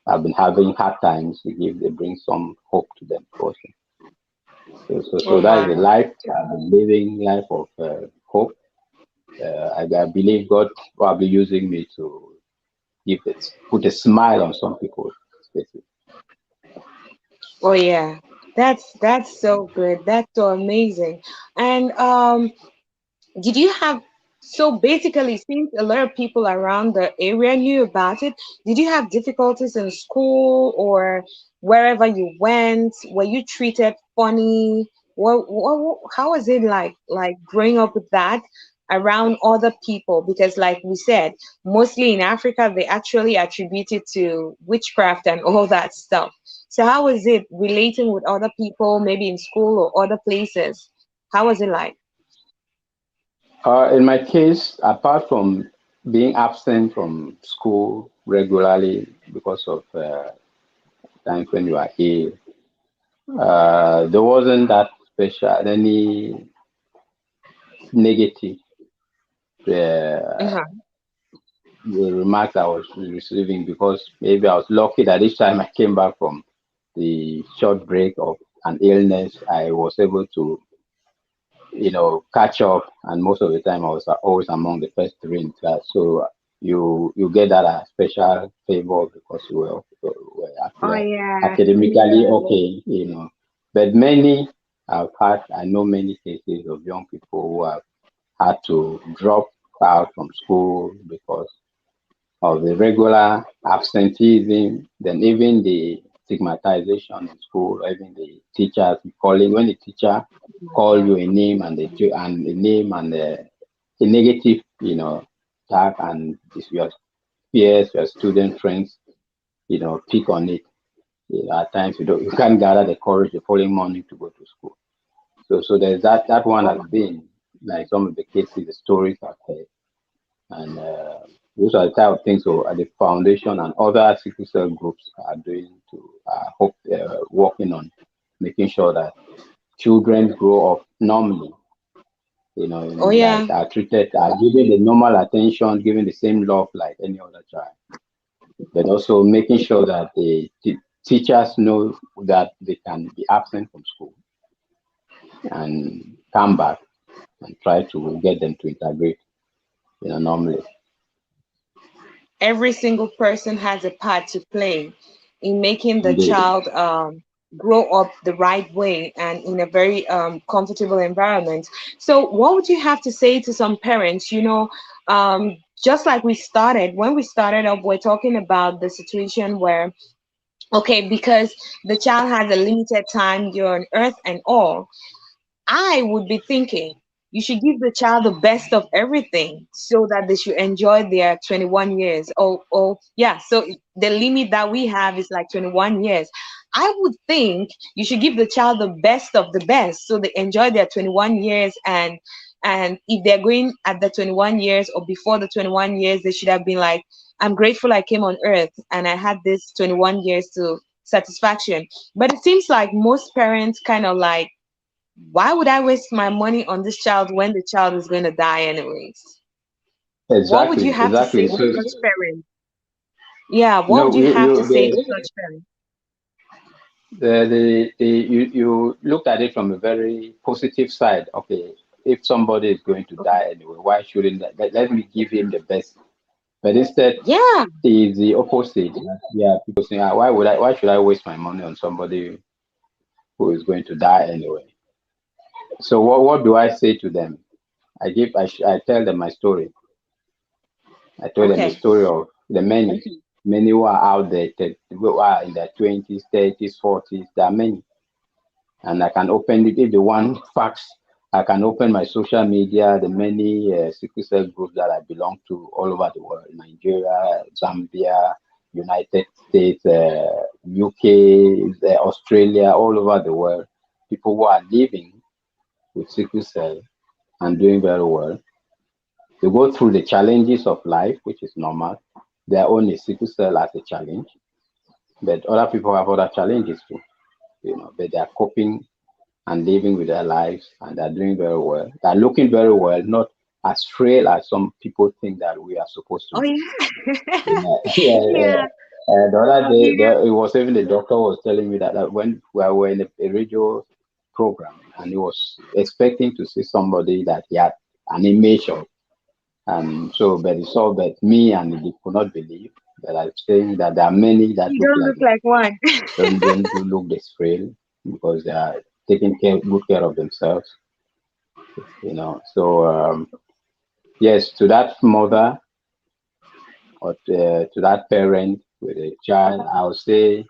have been having hard times. It brings some hope to them also. So Oh that is the my. life I've been living, life of hope. I believe God probably using me to put a smile on some people's faces. Oh yeah. That's so good. That's so amazing. And did you have, so basically, since a lot of people around the area knew about it, did you have difficulties in school or wherever you went? Were you treated funny? How was it like growing up with that around other people? Because like we said, mostly in Africa, they actually attribute it to witchcraft and all that stuff. So how was it relating with other people, maybe in school or other places? How was it like? In my case, apart from being absent from school regularly because of times when you are ill, there wasn't that special any negative uh, Uh-huh. remarks I was receiving, because maybe I was lucky that each time I came back from the short break of an illness, I was able to catch up, and most of the time I was always among the first three in class. So you get that special favor because you were Oh actually yeah. academically okay. But I know many cases of young people who have had to drop out from school because of the regular absenteeism, then even the stigmatization in school, even the teachers calling, when the teacher call you a name and a name and a negative, tag, and if your peers, your student friends, pick on it. At times you can't gather the courage the following morning to go to school. So there's that one Oh has my. been like some of the cases, the stories I've heard. And those are the type of things so at the foundation and other sickle cell groups are doing to hope working on making sure that children grow up normally, Oh like yeah. are treated, are given the normal attention, given the same love like any other child, but also making sure that the teachers know that they can be absent from school and come back and try to get them to integrate, normally. Every single person has a part to play in making the Indeed. child grow up the right way and in a very comfortable environment. So, what would you have to say to some parents? Just like when we started up, we're talking about the situation where, okay, because the child has a limited time here on earth and all, I would be thinking you should give the child the best of everything so that they should enjoy their 21 years. Oh, yeah. So the limit that we have is like 21 years. I would think you should give the child the best of the best so they enjoy their 21 years, and if they're going at the 21 years or before the 21 years, they should have been like, I'm grateful I came on earth and I had this 21 years to satisfaction. But it seems like most parents kind of like, why would I waste my money on this child when the child is going to die anyways? What would you Exactly, have to say exactly. to So such parents? Yeah, what would you you have to you say to such parents? you looked at it from a very positive side. Okay, if somebody is going to Okay. die anyway, why shouldn't let me give him the best? But instead, Yeah, is the opposite. Yeah, people saying, why should I waste my money on somebody who is going to die anyway? So what do I say to them? I tell them my story. I told them the okay. story of the many who are out there, who are in their 20s, 30s, 40s. There are many. and I can open it if they want facts. I can open my social media, the many sickle cell groups that I belong to all over the world: Nigeria, Zambia, United States, UK, Australia, all over the world. People who are living with sickle cell and doing very well. They go through the challenges of life, which is normal. Their own is sickle cell as a challenge, but other people have other challenges too. But they are coping and living with their lives, and they're doing very well. They're looking very well, not as frail as some people think that we are supposed to Oh be. yeah. Yeah, yeah, yeah. Yeah. The other Oh day, dear. it was even the doctor was telling me that when we were in a radio program, and he was expecting to see somebody that he had an image of, and so, but he saw that me, and he could not believe that I'm saying that there are many that You look don't like look me. like one. Don't do look this frail because they are taking good care of themselves. So yes, to that mother or to that parent with a child, I'll say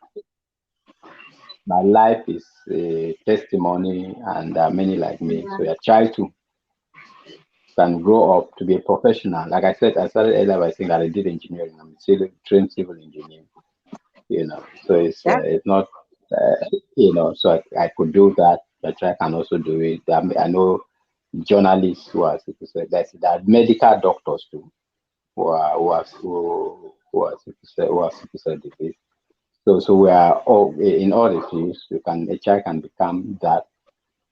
my life is a testimony, and there are many like me. So your child too can grow up to be a professional. Like I said, I started earlier by saying that I did engineering. I'm a trained civil engineer. So That it's not so I could do that, but I can also do it. I know journalists who are sickle cell. There are medical doctors too who are sickle cell disease. So we are all in all the fields. A child can become that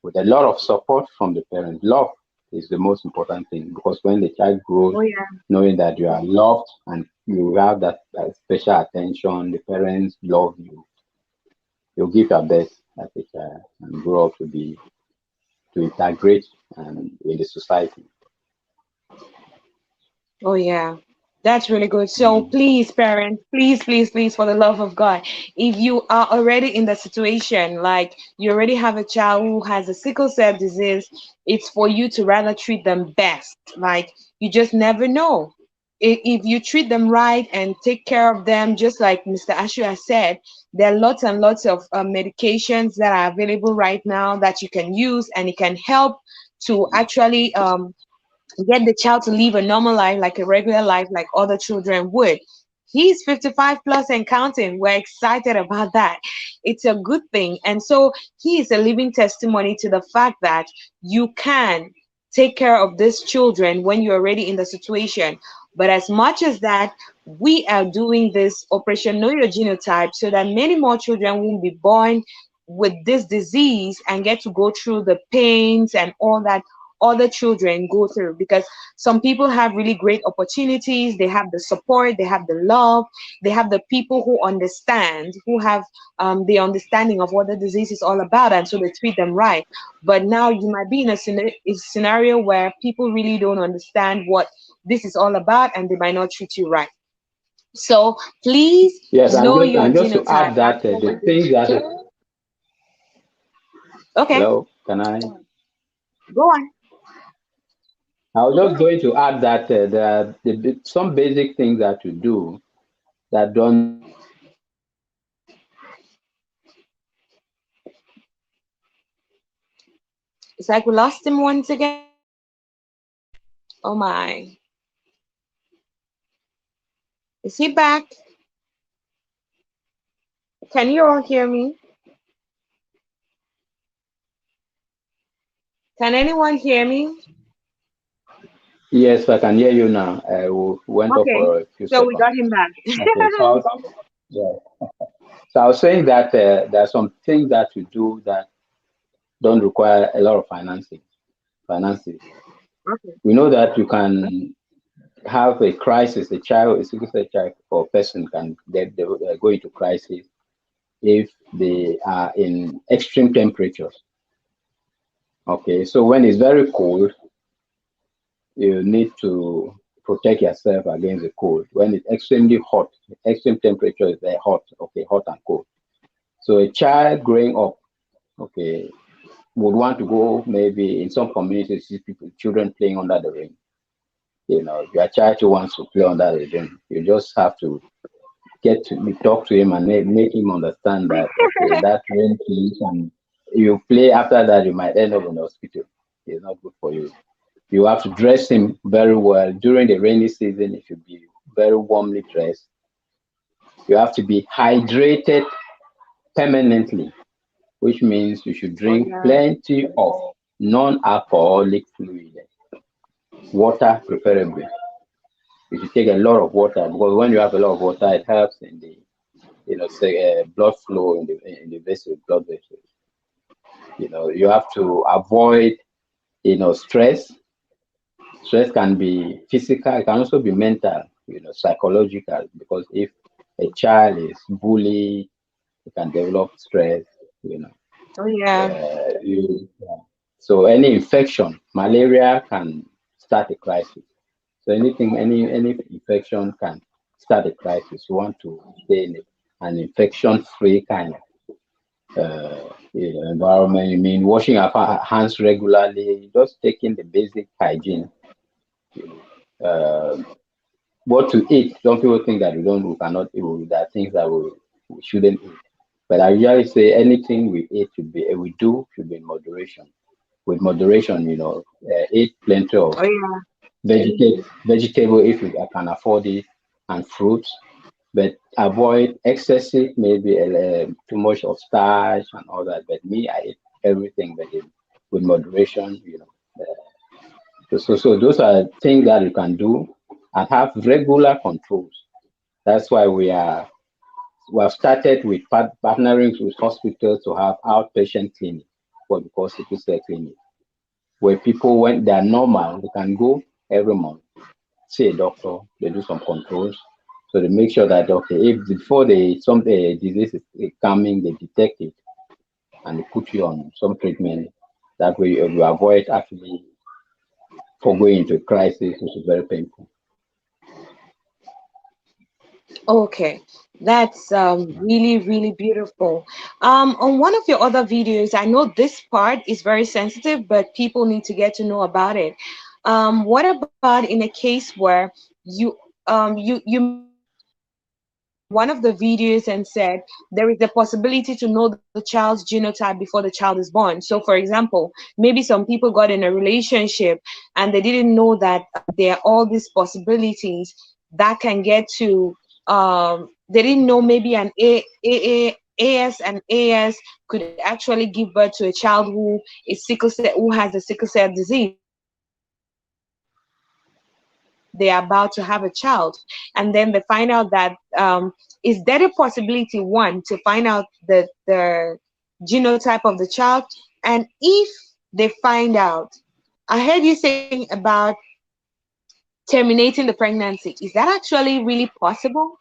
with a lot of support from the parents. Love is the most important thing because when the child grows, oh yeah. knowing that you are loved and you have that special attention, the parents love you. You give your best as a child and grow up to integrate in the society. Oh yeah. That's really good. So Mhm. please, parents, please, please, please, for the love of God, if you are already in the situation, like you already have a child who has a sickle cell disease, it's for you to rather treat them best. Like you just never know. If you treat them right and take care of them, just like Mr. Ashu has said, there are lots and lots of medications that are available right now that you can use, and it can help to actually get the child to live a normal life, like a regular life, like other children would. He's 55 plus and counting. We're excited about that. It's a good thing. And so he is a living testimony to the fact that you can take care of these children when you're already in the situation. But as much as that, we are doing this Operation Know Your Genotype so that many more children won't be born with this disease and get to go through the pains and all that other children go through, because some people have really great opportunities, they have the support, they have the love, they have the people who understand, who have the understanding of what the disease is all about, and so they treat them right. But now you might be in a scenario where people really don't understand what this is all about, and they might not treat you right. So please Yes, know your and just to genotype. add that That's what the we're doing. things that Okay, hello, can I? go on. I was just going to add that there are some basic things that you do that don't It's like we lost him once again. Oh my. Is he back? Can you all hear me? Can anyone hear me? Yes, I can hear you now. We went off Okay. for a few So we got seconds. him back. Okay, yeah. So I was saying that there are some things that you do that don't require a lot of finances. Okay. We know that you can have a crisis, a sickle cell child or person can they go into crisis if they are in extreme temperatures. Okay, so when it's very cold, you need to protect yourself against the cold. When it's extremely hot, extreme temperature is very hot, okay, hot and cold. So a child growing up, okay, would want to go maybe in some communities, see people, children playing under the rain. If your child who wants to play under the rain, you just have to talk to him and make him understand that okay, that rain keeps and you play after that, you might end up in the hospital. It's not good for you. You have to dress him very well. During the rainy season, it should be very warmly dressed. You have to be hydrated permanently, which means you should Oh drink yeah. plenty of non-alcoholic fluid, water preferably. You should take a lot of water because when you have a lot of water, it helps in the say blood flow in the vessel, blood vessels. You have to avoid stress. Stress can be physical, it can also be mental, psychological. Because if a child is bullied, it can develop stress. You know, Oh yeah. yeah. So any infection, malaria can start a crisis. So anything, any infection can start a crisis. You want to stay in an infection-free kind of environment. You mean washing our hands regularly, just taking the basic hygiene. You know, what to eat. Some people think that we cannot eat. There are things that we shouldn't eat. But I usually say anything we eat we do should be in moderation. With moderation, eat plenty of Oh yeah. vegetable if you can afford it, and fruits, but avoid excessive, maybe too much of starch and all that. But me, I eat everything, but with moderation. So those are things that you can do and have regular controls. That's why we have started with partnering with hospitals to have outpatient clinic, what we call sickle cell clinic, where people, when they're normal, they can go every month, see a doctor, they do some controls. So they make sure that, okay, if before some disease is coming, they detect it and they put you on some treatment. That way you avoid actually for going into a crisis, which is very painful. Okay, that's really, really beautiful. On one of your other videos, I know this part is very sensitive, but people need to get to know about it. What about in a case where you mentioned in one of the videos and said there is the possibility to know the child's genotype before the child is born. So, for example, maybe some people got in a relationship and they didn't know that there are all these possibilities that can get to they didn't know maybe an AS and AS could actually give birth to a child who has the sickle cell disease, and then they are about to have a child, and then they find out that is there a possibility, one, to find out the genotype of the child, and if they find out, I heard you saying about terminating the pregnancy. Is that actually really possible?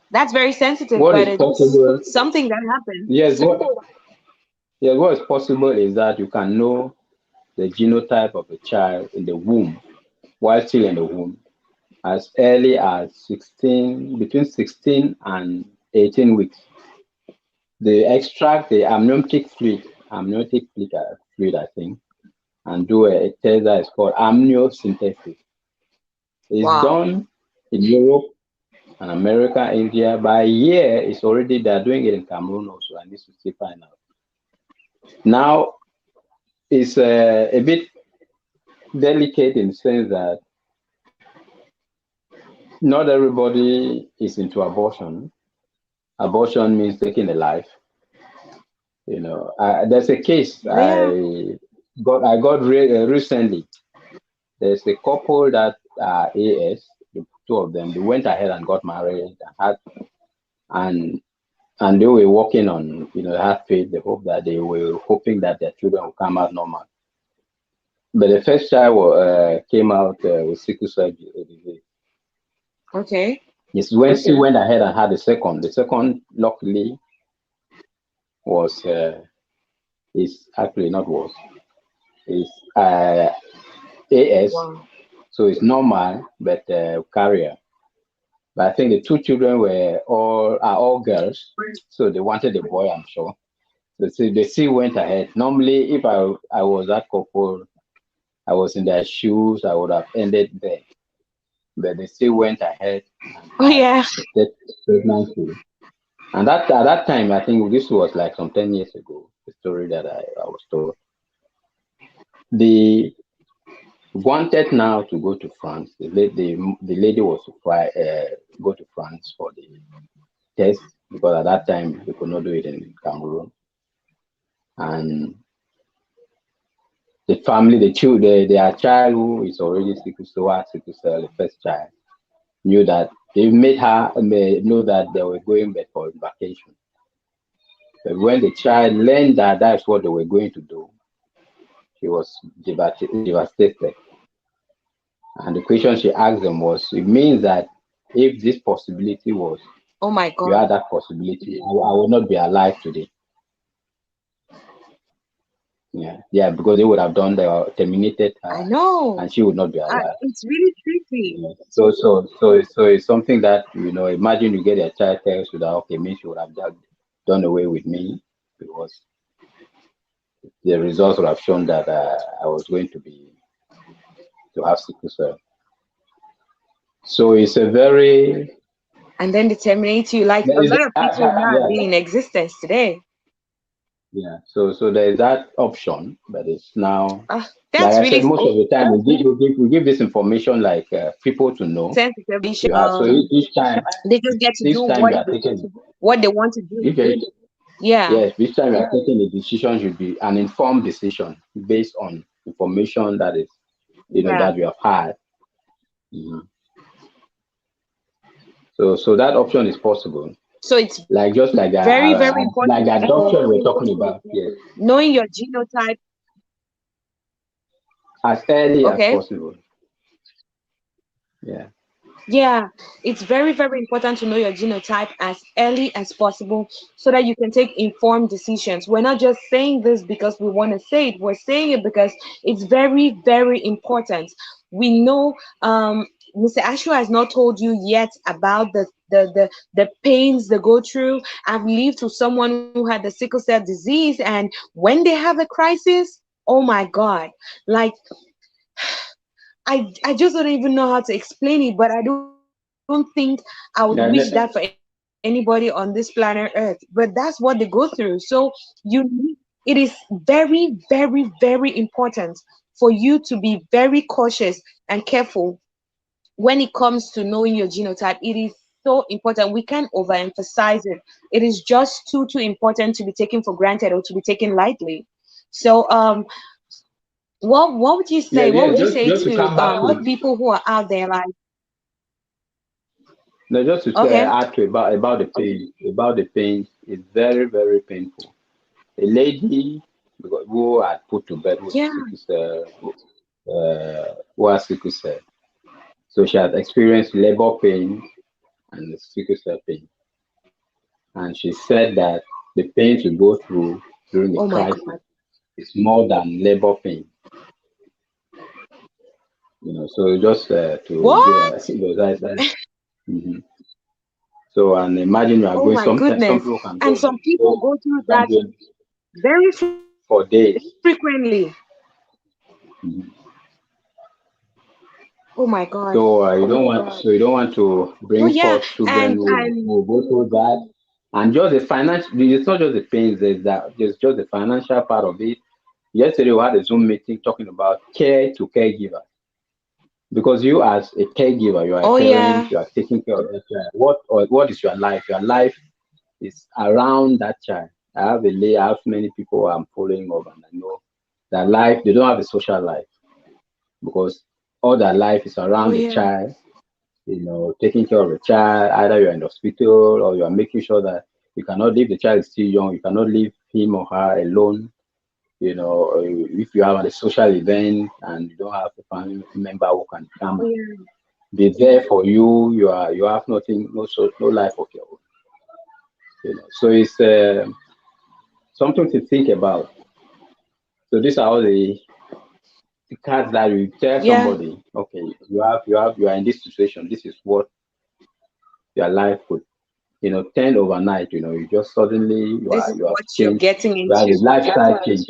That's very sensitive, but What is it's possible? something that happens. Yes, what is possible is that you can know the genotype of a child in the womb, while still in the womb, as early as between 16 and 18 weeks. They extract the amniotic fluid, I think, and do a test that is called amniocentesis. It's Wow. done in Europe and America, India. By year, it's already, they're doing it in Cameroon also. I need to still find out. Now, it's a bit delicate in the sense that not everybody is into abortion. Abortion means taking a life. There's a case Oh yeah. I got recently. There's a couple that are AS, the two of them. They went ahead and got married and and and they were working on, have faith. They hope that they were hoping that their children will come out normal. But the first child came out with sickle cell disease. Okay. Yes, when she went ahead and had the second luckily was is actually not was is AS, Wow. so it's normal but carrier. But I think the two children are all girls, so they wanted a boy, I'm sure. They still went ahead. Normally, if I was that couple, I was in their shoes, I would have ended there. But they still went ahead and Oh had yeah. the pregnancy. And that at that time, I think this was like some 10 years ago. The story that I was told. They wanted now to go to France. The lady was to fly, go to France for the test because at that time they could not do it in Cameroon. And the family, the children, their child who is already sickle cell, the first child, knew that they made her know that they were going back for vacation. But when the child learned that that's what they were going to do, she was devastated. And the question she asked them was, it means that if this possibility was, Oh my you God. had that possibility, I would not be alive today. Yeah, because they would have done the terminated I her, know. and she would not be alive. It's really tricky. Yeah. So it's something that imagine you get a child tells you that okay, me she would have done away with me because the results would have shown that I was going to have sickle cell. So it's a very And then they terminate you. Like a lot of people would not yeah, be in existence today. yeah. So there is that option, but it's now like That's I really said, most of the time we give this information like people to know. sensitive issue. You have so They just get to do each time you are taking what they want to do. if you Yeah. yes, each time you are taking a decision should be an informed decision based on information that is Yeah. that you have had. Mhm. So that option is possible. So it's Like just very, very like important the for adoption we're talking about, yes, knowing your genotype. as early as Okay. possible. Yeah. Yeah, it's very, very important to know your genotype as early as possible so that you can take informed decisions. We're not just saying this because we want to say it, we're saying it because it's very, very important. We know Mr. Ashu has not told you yet about the pains they go through. I've lived with someone who had the sickle cell disease, and when they have a crisis, oh my God, like I just don't even know how to explain it, but I don't think I would wish that for Yeah, anybody on this planet Earth. But that's what they go through. So it is very, very, very important for you to be very cautious and careful when it comes to knowing your genotype. It is so important. We can't overemphasize it. It is just too important to be taken for granted or to be taken lightly. So what would you yeah, say? What yeah. would you Just say just to to come back the to people who are out there like, no, just to okay, add to about the pain is very very painful. A lady who had put to bed with yeah, sickle cell, who has sickle cell, so she has experienced labor pain and sickle cell pain, and she said that the pain to go through during the oh my crisis God, is more than labor pain. So just to give what? that. Mhm. So and imagine you are Oh going my some goodness. people can And some people go through can that do it very for days. frequently. Mhm. Oh my God. So you don't want to Oh bring yeah, forth children and who go through that. And just the financial, it's not just the pains, there's just the financial part of it. Yesterday we had a Zoom meeting talking about care to caregiver. Because you as a caregiver, you are a oh parent, yeah, you are taking care of that child. What is your life? Your life is around that child. I have many people I'm following up and I know that life, they don't have a social life because all their life is oh around the yeah, child, taking care of the child. Either you're in the hospital or you are making sure that you cannot leave the child is still young, you cannot leave him or her alone. If you have a social event and you don't have a family member who can oh come yeah, be there for you, you have nothing, no life of your own. So it's something to think about. So these are all the cards that you tell yeah. somebody, okay, you are in this situation. This is what your life could, turn overnight. You just suddenly This is you have what you're changed. getting You have a into. lifestyle change.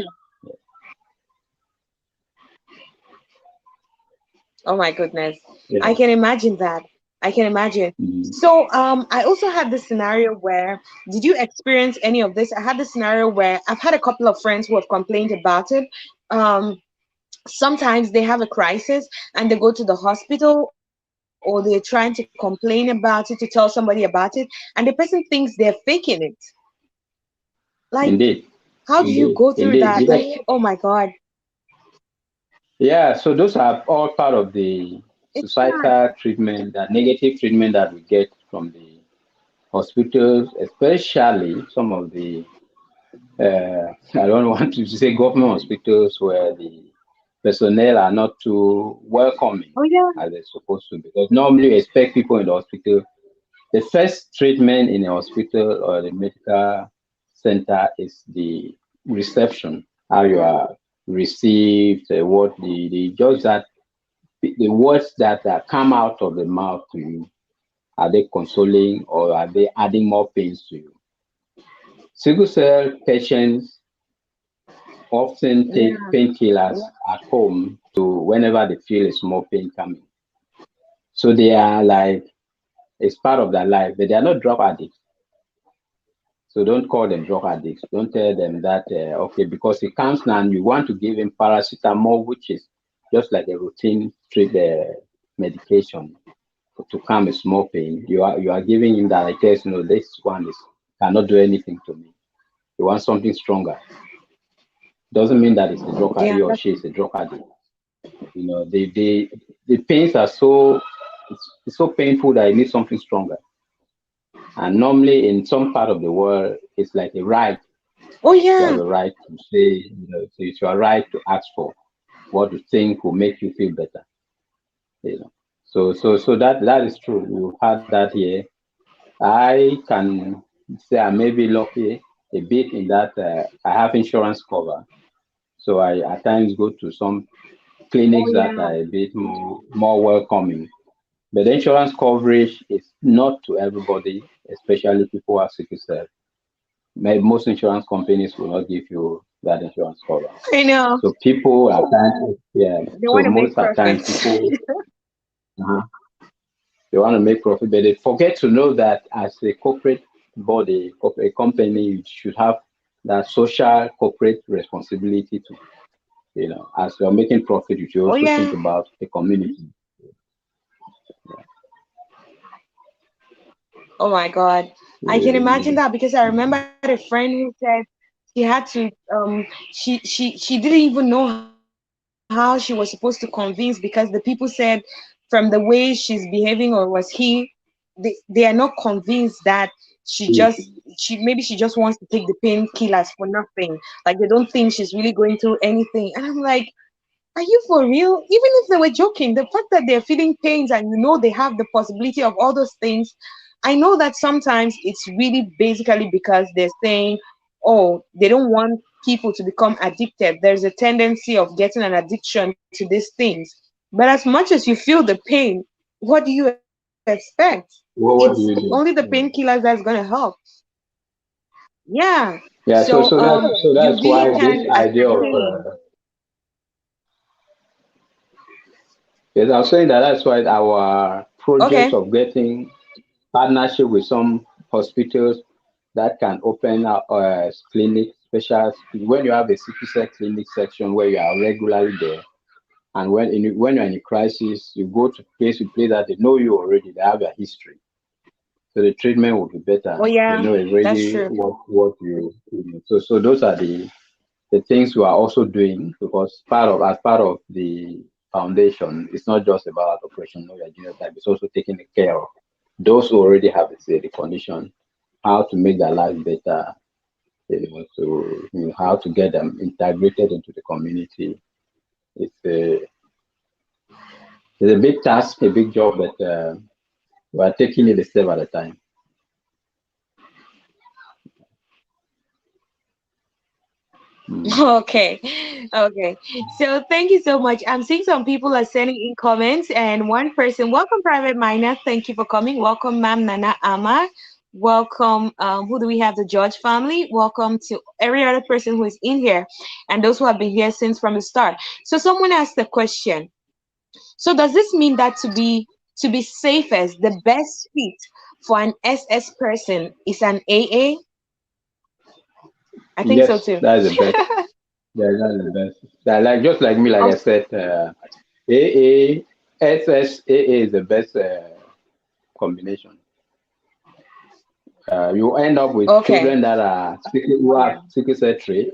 Oh my goodness. Yeah. I can imagine that. I can imagine. Mhm. So I also had this scenario where, did you experience any of this? I had this scenario where I've had a couple of friends who have complained about it. Um, Sometimes they have a crisis and they go to the hospital, or they're trying to complain about it, to tell somebody about it, and the person thinks they're faking it. Like, Indeed, how do you go indeed, through that? indeed. Like, Because oh my God, yeah, so those are all part of the it's sad. societal treatment, that negative treatment that we get from the hospitals, especially some of the I don't want to say government hospitals where the personnel are not too welcoming Oh yeah, as they're supposed to, because normally you expect people in the hospital, the first treatment in a hospital or the medical center is the reception, how you are received, what the just that the words that come out of the mouth to you, are they consoling or are they adding more pains to you? Sickle cell patients often take yeah. painkillers at home to whenever they feel a small pain coming. So they are like, it's part of their life, but they are not drug addicts. So don't call them drug addicts. Don't tell them that, okay, because it comes now and you want to give him paracetamol, which is just like a routine treat medication to calm a small pain. You are giving him that, like, yes, this one is cannot do anything to me. You want something stronger. Doesn't mean that it's a drug, Yeah, he or that's she is a drug addict. The pains are so it's so painful that you need something stronger. And normally in some part of the world, it's like a right. oh You have yeah. a right to say, so it's your right to ask for what you think will make you feel better. You know. So that is true. We've had that here. I can say I may be lucky a bit in that I have insurance cover. So I at times go to some Oh clinics that yeah. are a bit more welcoming. But the insurance coverage is not to everybody, especially people who have sickle cell. Most insurance companies will not give you that insurance cover. I know. So people at times, yeah. They So want to make most at times profits. people uh they want to make profit, but they forget to know that as a corporate body, corporate company, you should have that social corporate responsibility to, as you're making profit, you should Oh also think yeah. about the community. Oh my God. I can imagine Yeah. that because I remember a friend who said she had to she didn't even know how she was supposed to convince, because the people said from the way she's behaving, or was they are not convinced that maybe she just wants to take the painkillers for nothing. Like they don't think she's really going through anything. And I'm like, are you for real? Even if they were joking, the fact that they're feeling pains and they have the possibility of all those things, I know that sometimes it's really basically because they're saying, oh, they don't want people to become addicted. There's a tendency of getting an addiction to these things. But as much as you feel the pain, what do you expect? It's What do only you the do? painkillers that's going to help. Yeah. Yeah, So so you that's really why can this idea of ascertain. yes, I was saying that's why our project Okay. of getting partnership with some hospitals that can open up clinic special when you have a sickle cell clinic section where you are regularly there, and when you're in a crisis, you go to place that they know you already, they have a history, so the treatment will be Oh better. They yeah, know that's already true. what you know. So those are the things we are also doing, because part of the foundation, it's not just about operation know your genotype, it's also taking care of those who already have the condition, how to make their life better, how to get them integrated into the community. It's a big task, a big job, but we're taking it a step at a time. Mm. Okay, okay. So thank you so much. I'm seeing some people are sending in comments, and one person, welcome, Private Minor. Thank you for coming. Welcome, Ma'am Nana Ama. Welcome. Who do we have? The George family. Welcome to every other person who is in here, and those who have been here since from the start. So someone asked the question. So does this mean that to be to be safest, the best fit for an SS person is an AA? I think so Yes, too. that's the best. Yeah, that's the best. That, like just like me, like I Oh, said, AA, SSAA is the best combination. You end up with okay. children that are who have Yeah. sickle cell trait,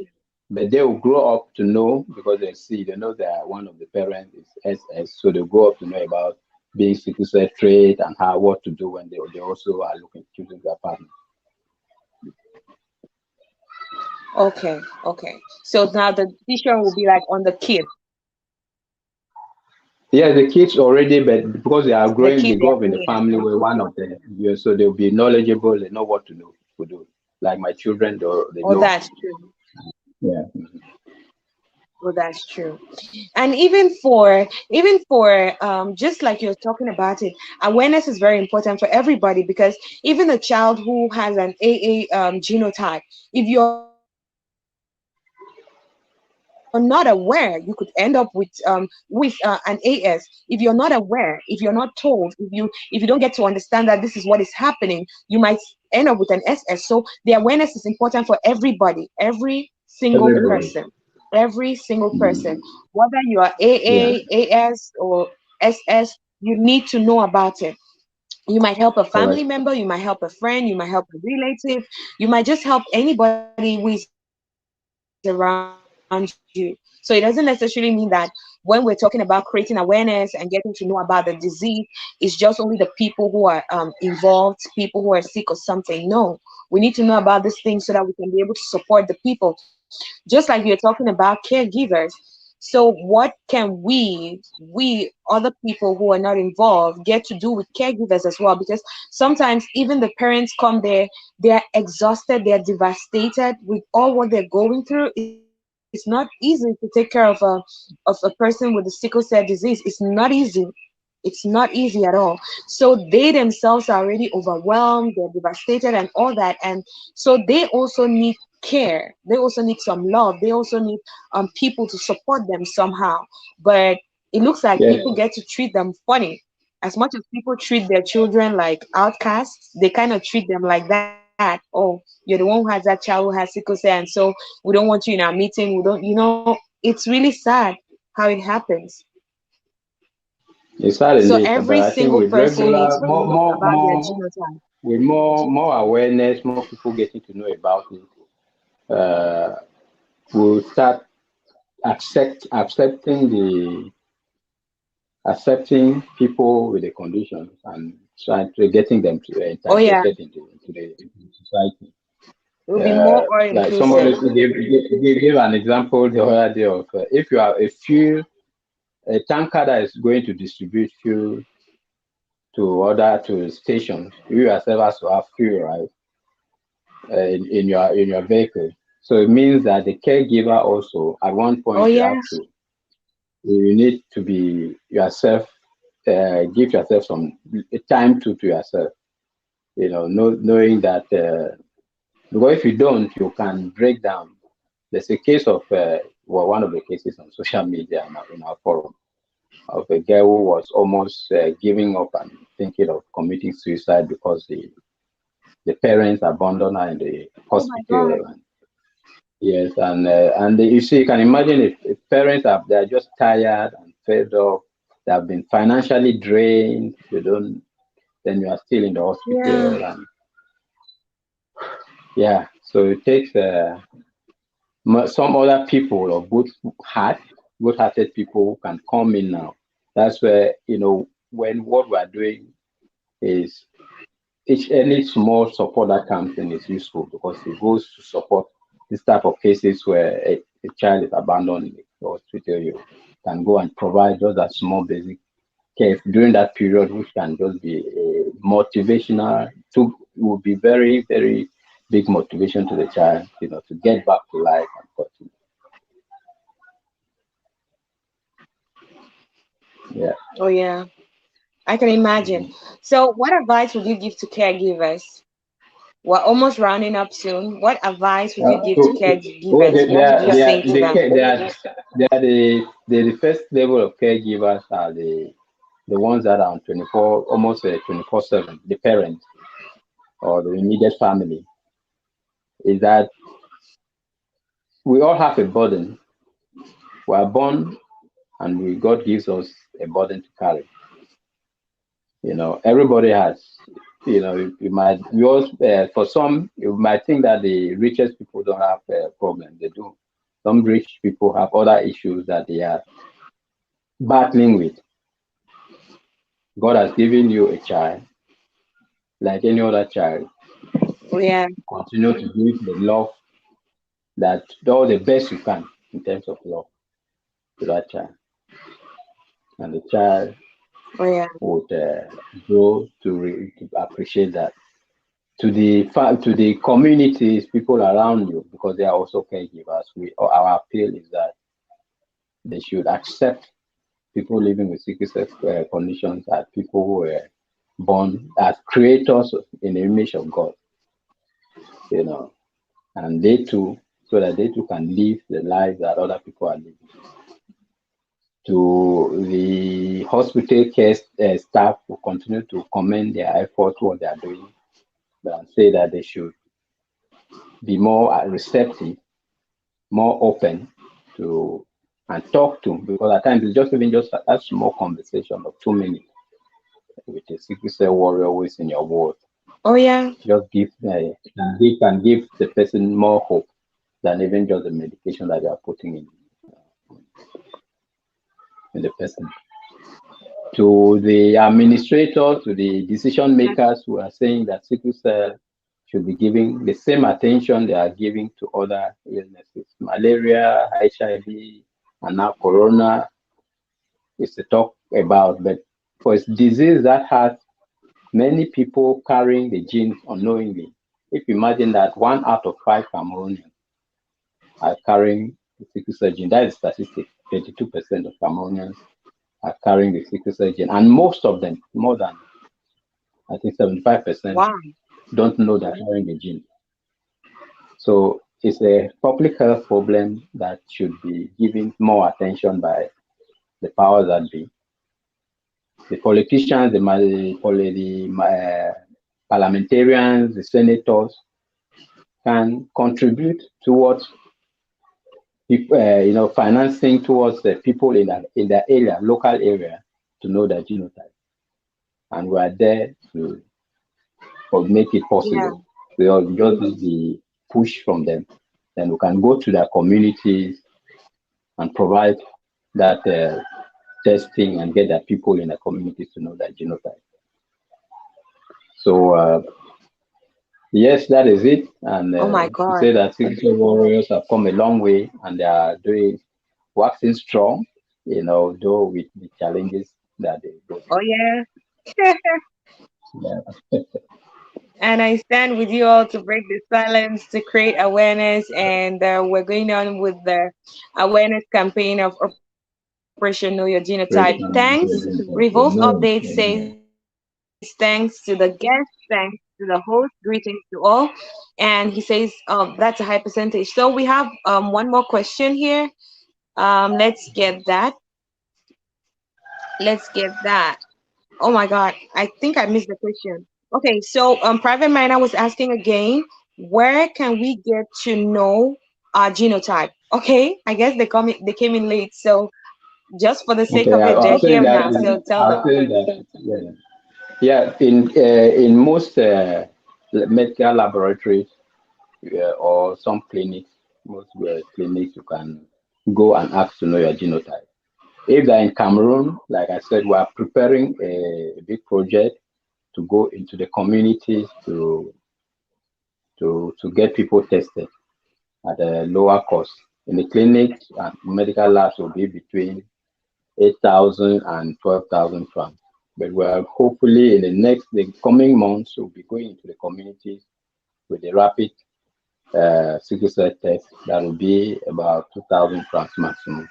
but they will grow up to know because they know that one of the parents is SS, so they grow up to know about being sickle cell trait and how what to do when they also are looking choosing their partner. Okay. Okay. So now the decision will be like on the kid. Yeah, the kids already, but because they are The growing, kid they grow they're up in the bringing family in. where one of them, yeah, so they'll be knowledgeable, they know what to do. To do. Like my children, they Oh, know. that's true. Yeah. Well, that's true. And even for just like you're talking about it, awareness is very important for everybody, because even a child who has an AA genotype, if you're not aware, you could end up with an AS. If you're not aware, if you're not told, if you don't get to understand that this is what is happening, you might end up with an SS. So the awareness is important for everybody, every single person, Everybody. every single person, Mm. whether you are AA, Yeah. AS, or SS, you need to know about it. You might help a family Correct. member, you might help a friend, you might help a relative, you might just help anybody who is around you. So it doesn't necessarily mean that when we're talking about creating awareness and getting to know about the disease, it's just only the people who are involved, people who are sick or something. No, we need to know about these things so that we can be able to support the people. Just like you're talking about caregivers. So what can we other people who are not involved get to do with caregivers as well? Because sometimes even the parents come there, they're exhausted, they're devastated with all what they're going through. It's not easy to take care of a person with the sickle cell disease. It's not easy. It's not easy at all. So they themselves are already overwhelmed, they're devastated and all that. And so they also need care. They also need some love. They also need people to support them somehow. But it looks like Yes. people get to treat them funny. As much as people treat their children like outcasts, they kind of treat them like that. Oh, you're the one who has that child who has sickle cell, and so we don't want you in our meeting. We don't, it's really sad how it happens. It's sad So indeed, every but I think single with person needs regular, to know about their genotype. with more awareness, more people getting to know about it, uh, we'll start accepting accepting people with the conditions and trying to getting them to Oh yeah, integrated into the society. it will be more all Like somebody inclusive. gave an example the other day of if you are a tanker that is going to distribute fuel to stations, you yourself has to have fuel, right, in your vehicle. So it means that the caregiver also at one Oh point yeah, you need to be yourself, give yourself some time to yourself. Knowing that because if you don't, you can break down. There's a case of one of the cases on social media in our forum of a girl who was almost giving up and thinking of committing suicide because the parents abandoned her in the oh my god. hospital. And yes, and you see, you can imagine if parents they're just tired and fed up, they have been financially drained. You don't, then you are still in the Yeah. hospital, and yeah, so it takes some other people of good-hearted people who can come in now. That's where when what we are doing is any small support that comes in is useful because it goes to support this type of cases where a child is abandoned in the hospital. You can go and provide just that small basic care during that period, which can just be motivational. To will be very very big motivation to the child, to get back to life and continue. Yeah. Oh yeah. I can imagine. Mhm. So what advice would you give to caregivers? We're almost rounding up soon. What advice would you give to Oh, caregivers? What would you say to them? they are the first level of caregivers are the the ones that are on 24, almost 24/7, the parents or the immediate family, is that we all have a burden. We are born and God gives us a burden to carry. Everybody has. You might yours for some you might think that the richest people don't have problems. They do. Some rich people have other issues that they are battling with. God has given you a child, like any other child. Yeah. Continue to give the love that all the best you can in terms of love to that child, and the child Oh yeah. would grow to appreciate that. To the communities, people around you, because they are also caregivers. Our appeal is that they should accept people living with sickle cell conditions as people who were born as creators in the image of God, you know, and they too, so that they too can live the life that other people are living. To the hospital care staff, who continue to commend their effort, what they are doing, and say that they should be more receptive, more open to and talk to, because at times it's just a small conversation of 2 minutes with a sickle cell warrior who is in your ward. Oh yeah. Just he can give the person more hope than even just the medication that you are putting in the person. To the administrator, to the decision makers who are saying that sickle cell should be giving the same attention they are giving to other illnesses, malaria, HIV, and now corona is to talk about, but for a disease that has many people carrying the genes unknowingly. If you imagine that 1 out of 5 Cameroonians are carrying the sickle cell gene, that is statistic. 32% of Cameroonians are carrying the sickle cell gene, and most of them, more than I think 75%, Wow. don't know they're carrying the gene. So it's a public health problem that should be given more attention by the powers that be. The politicians, the parliamentarians, the senators can contribute towards financing towards the people in the area, local area, to know their genotype, and we are there to make it Yeah. possible. We all just need the push from them, then we can go to their communities and provide that testing and get the people in the communities to know their genotype. So yes, that is it. And Oh my to God. say that Sickle warriors have come a long way and they are doing waxing strong, though with the challenges that they go Oh through. yeah. Yeah. And I stand with you all to break the silence, to create awareness. And we're going on with the awareness campaign of Operation Know Your Genotype. Thanks. Great. Revolve Update says thanks to the guest, thanks to the host, greetings to all. And he says that's a high percentage. So we have one more question here. Let's get that. Let's get that. Oh my God, I think I missed the question. Okay, so Private Miner was asking again, where can we get to know our genotype? Okay, I guess they came in late, so just for the sake Okay, of it, I'll they're say here that. now. So tell I'll them. say that. Yeah, yeah. In most medical laboratories or some clinics, most clinics, you can go and ask to know your genotype. If they're in Cameroon, like I said, we are preparing a big project to go into the communities to get people tested at a lower cost. In the clinics and medical labs will be between 8,000 and 12,000 francs. But we are hopefully in the coming months, we'll be going into the communities with the rapid sickle cell test that will be about 2,000 francs maximum.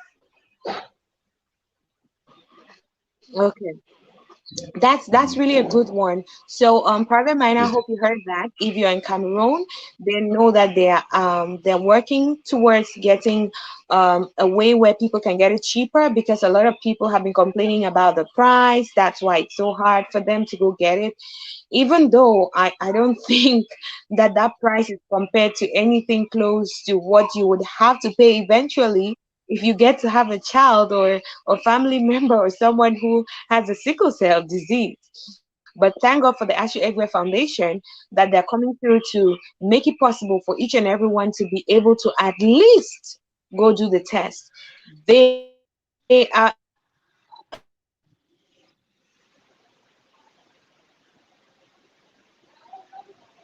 Okay. That's really a good one. So Private Miner, I hope you heard that. If you're in Cameroon, they know that they're working towards getting a way where people can get it cheaper, because a lot of people have been complaining about the price. That's why it's so hard for them to go get it, even though I don't think that that price is compared to anything close to what you would have to pay eventually if you get to have a child or a family member or someone who has a sickle cell disease. But thank God for the Ashu Egbe Foundation that they're coming through to make it possible for each and everyone to be able to at least go do the test. They are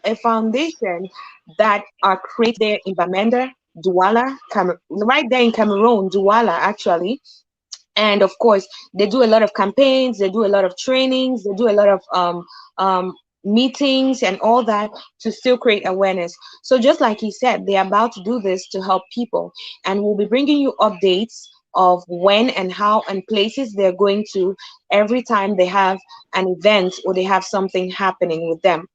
a foundation that are creating right there in Bamenda, Douala, right there in Cameroon, Douala actually. And of course, they do a lot of campaigns, they do a lot of trainings, they do a lot of meetings and all that to still create awareness. So just like he said, they're about to do this to help people, and we'll be bringing you updates of when and how and places they're going to every time they have an event or they have something happening with them.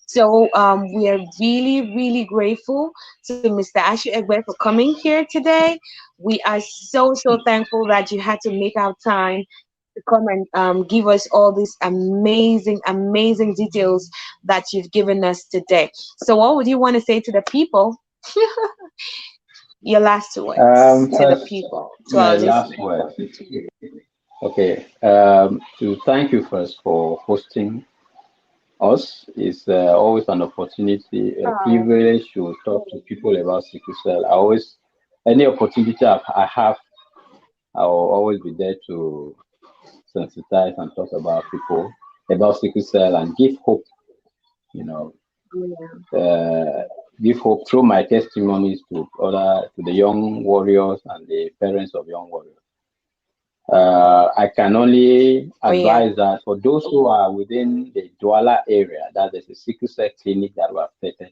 So we are really, really grateful to Mr. Ashu Egbe for coming here today. We are so, so thankful that you had to make out time to come and give us all these amazing, amazing details that you've given us today. So, what would you want to say to the people? Your last words to the First, people, to our my last listeners. word. Okay. To thank you first for hosting us. It's always an opportunity, a Oh, privilege to talk to people about sickle cell. I always, any opportunity I have, I will always be there to sensitize and talk about people about sickle cell and give hope. You know, yeah. uh, give hope through my testimonies to the young warriors and the parents of young warriors. I can only Oh, yeah. advise that for those who are within the Douala area, that there's a sickle cell clinic that was started.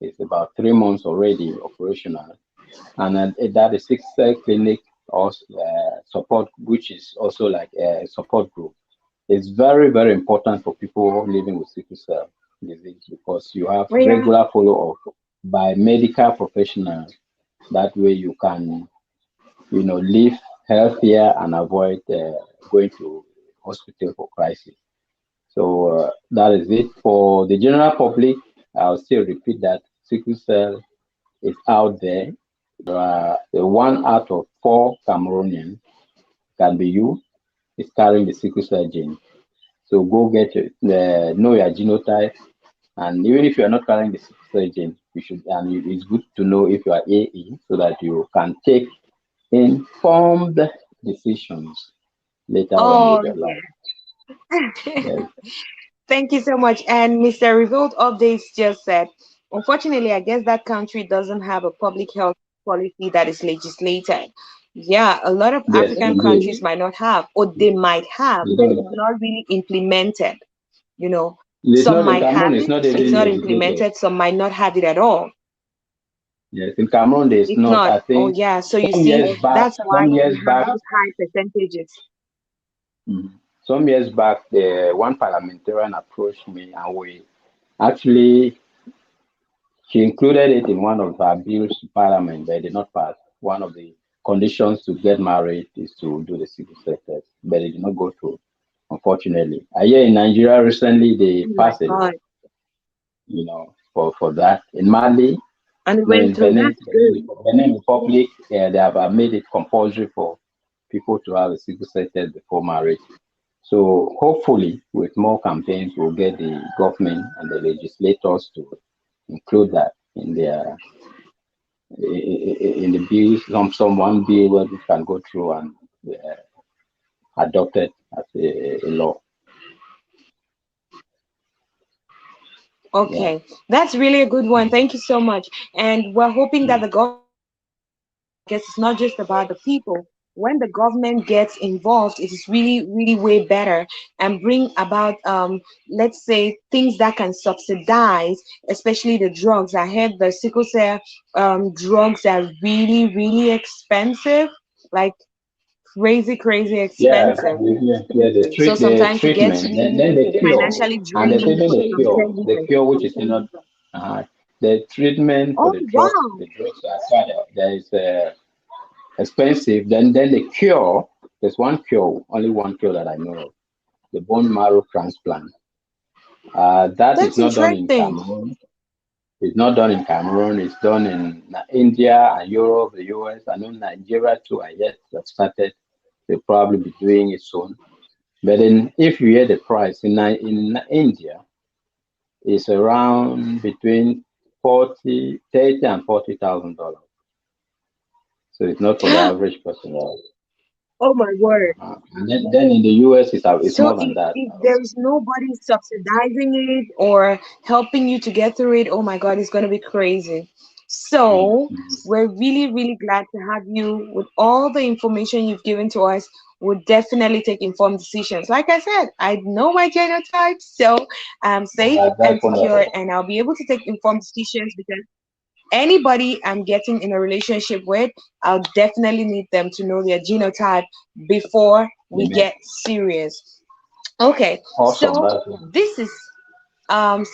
It's about 3 months already operational, and that is sickle cell clinic also support, which is also like a support group. It's very, very important for people living with sickle cell disease because you have Oh, yeah. regular follow up by medical professionals. That way you can, live healthier and avoid going to hospital for crisis. So that is it. For the general public, I'll still repeat that sickle cell is out there. One out of four Cameroonians can be you is carrying the sickle cell gene. So go get it, know your genotype, and even if you are not carrying the sickle cell gene, you should. And it's good to know if you are AE so that you can take informed decisions later on Oh, with your life. yeah. Yes, Thank you so much. And Mr. Revolt Updates just said, unfortunately, I guess that country doesn't have a public health policy that is legislated. Yeah, a lot of yes, African countries indeed. might not have, or they might have, You but it's know, not really implemented. You know, it's some not in might Cameroon. have It's it, not it's even not legislated. implemented, some might not have it at all. Yes, in Cameroon, there's It's not. not. I Oh, think yeah. So you some see, years back, that's why some we years have back, those high percentages. mhm, some years back, the one parliamentarian approached me, and we actually she included it in one of her bills to parliament, but it did not pass. One of the conditions to get married is to do the civil cell test, but it did not go through, unfortunately. Here in Nigeria recently they Oh my passed a law, God. for that. In Mali, And it no, went in through. That's good. Benin Republic, they have made it compulsory for people to have a civil cell test before marriage. So hopefully, with more campaigns, we'll get the government and the legislators to include that in the bills. Some one bill where we can go through and adopt it as a law. Yeah. Okay, that's really a good one. Thank you so much. And we're hoping that the government gets involved because it's not just about the people. When the government gets involved, it is really, really way better and bring about, let's say, things that can subsidize, especially the drugs. I heard the sickle cell drugs are really, really expensive. Like crazy Yeah, expensive. yeah, So the sometimes it gets treatment, really then the cure, financially and the draining treatment, for some the caregivers. cure which is not, the treatment for Oh wow. the drugs are quite, there is expensive. Then the cure, there's one cure, only one cure that I know of, the bone marrow transplant. That is That's not done in interesting. Cameroon. It's not done in Cameroon. It's done in India and Europe, the US. I know Nigeria too. I yet have started. They'll probably be doing it soon. But then, if you hear the price in India, it's around between 30 and $40,000. So it's not for the average person. Oh my word. And then in the US, it's So more than that. if there's nobody subsidizing it or helping you to get through it, oh my God, it's going to be crazy. So Mhm. we're really glad to have you with all the information you've given to us. We'll definitely take informed decisions. Like I said, I know my genotype, so I'm safe and That's secure, wonderful. and I'll be able to take informed decisions because anybody I'm getting in a relationship with, I'll definitely need them to know their genotype before we Amen. get serious. Okay, Awesome. so That's this is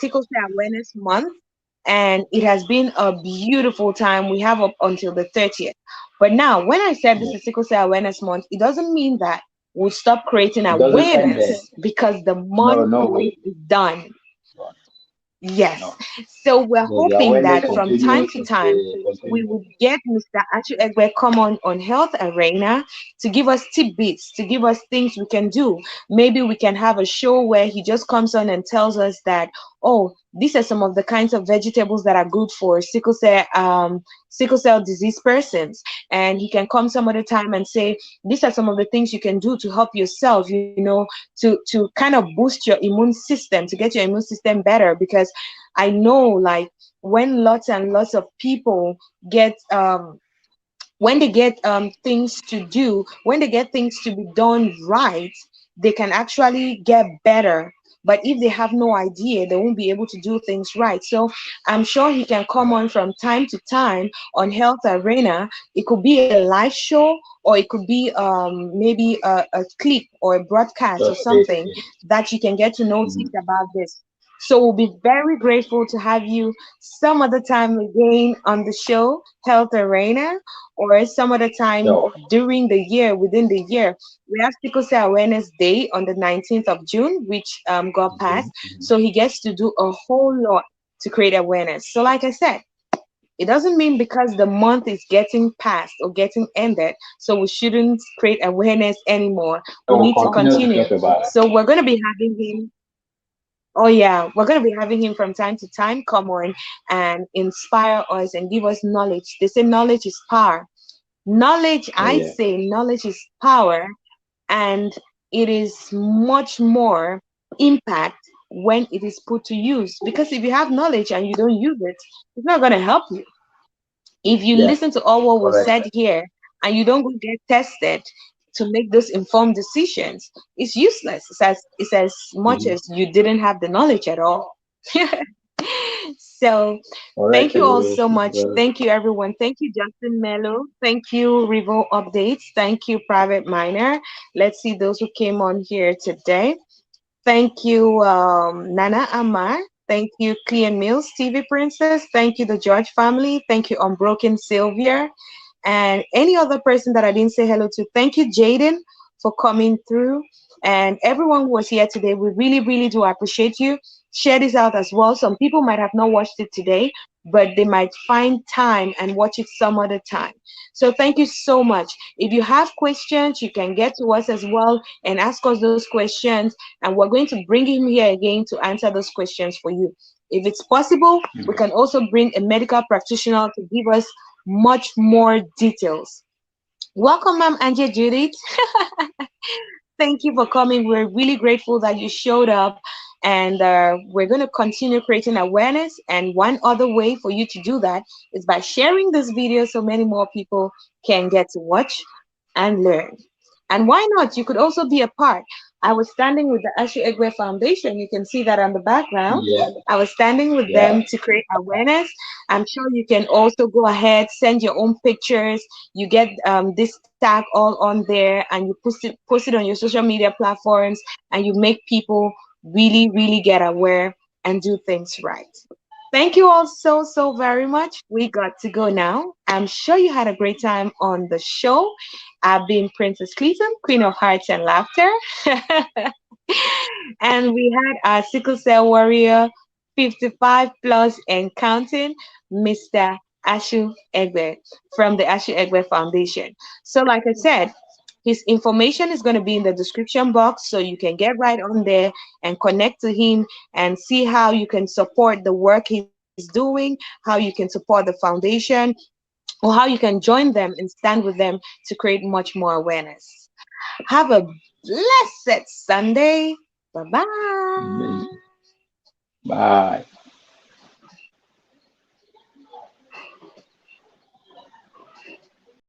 Sickle Cell Awareness Month, and it has been a beautiful time. We have up until the 30th. But now, when I said this yeah. is Sickle Cell Awareness Month, it doesn't mean that we'll stop creating It doesn't end awareness there. because the No, month no way. is done. No. Yes. No. So we're The hoping awareness that from time continues to to time we continue. will get Mr. Ashu Egbe come on Health Arena to give us tidbits, to give us things we can do. Maybe we can have a show where he just comes on and tells us that, oh, these are some of the kinds of vegetables that are good for sickle cell disease persons. And he can come some other time and say, these are some of the things you can do to help yourself, to kind of boost your immune system, to get your immune system better. Because I know, like, when lots and lots of people get when they get things to do, when they get things to be done right, they can actually get better. But if they have no idea, they won't be able to do things right. So I'm sure he can come on from time to time on Health Arena. It could be a live show, or it could be maybe a clip or a broadcast or Just stay something tuned. that you can get to know Mhm. things about this. So we'll be very grateful to have you some other time again on the show, Health Arena, or some other time So, during the year, within the year. We have Sickle Cell Awareness Day on the 19th of June, which got passed. mhm, mhm. So he gets to do a whole lot to create awareness. So, like I said, it doesn't mean because the month is getting passed or getting ended, so we shouldn't create awareness anymore. So We we'll need to continue to continue. talk about it. So, we're going to be having him. Oh yeah, we're gonna be having him from time to time come on and inspire us and give us knowledge. They say knowledge is power. Knowledge, Oh, I yeah. say knowledge is power, and it is much more impact when it is put to use. Because if you have knowledge and you don't use it, it's not gonna help you. If you Yeah. listen to all what we've Correct. said here and you don't go get tested to make those informed decisions, it's useless. It's as much Mhm. as you didn't have the knowledge at all. So thank Correct. you all so much. Well, Thank you everyone. Thank you Justin Mello. Thank you Revo Updates. Thank you Private Miner. Let's see those who came on here today. Thank you, Nana Amar. Thank you, Clean Mills TV Princess. Thank you, the George family. Thank you, Unbroken Sylvia. And any other person that I didn't say hello to. Thank you, Jaden, for coming through. And everyone who was here today, we really do appreciate you. Share this out as well. Some people might have not watched it today, but they might find time and watch it some other time. So thank you so much. If you have questions, you can get to us as well and ask us those questions, and we're going to bring him here again to answer those questions for you. If it's possible, we can also bring a medical practitioner to give us much more details. Welcome, Ma'am Angie Judith. Thank you for coming. We're really grateful that you showed up, and we're going to continue creating awareness. And one other way for you to do that is by sharing this video so many more people can get to watch and learn. And why not? You could also be a part. I was standing with the Ashu Egbe Foundation. You can see that on the background. Yeah, I was standing with yeah. them to create awareness. I'm sure you can also go ahead, send your own pictures. You get this tag all on there, and you post it on your social media platforms, and you make people really, really get aware and do things right. Thank you all so very much. We got to go now. I'm sure you had a great time on the show. I've been Princess Cleason, Queen of Hearts and Laughter. And we had our sickle cell warrior, 55 plus and counting, Mr. Ashu Egbe from the Ashu Egbe Foundation. So, like I said, his information is going to be in the description box so you can get right on there and connect to him and see how you can support the work he's doing, how you can support the foundation, or how you can join them and stand with them to create much more awareness. Have a blessed Sunday. Bye bye. Bye.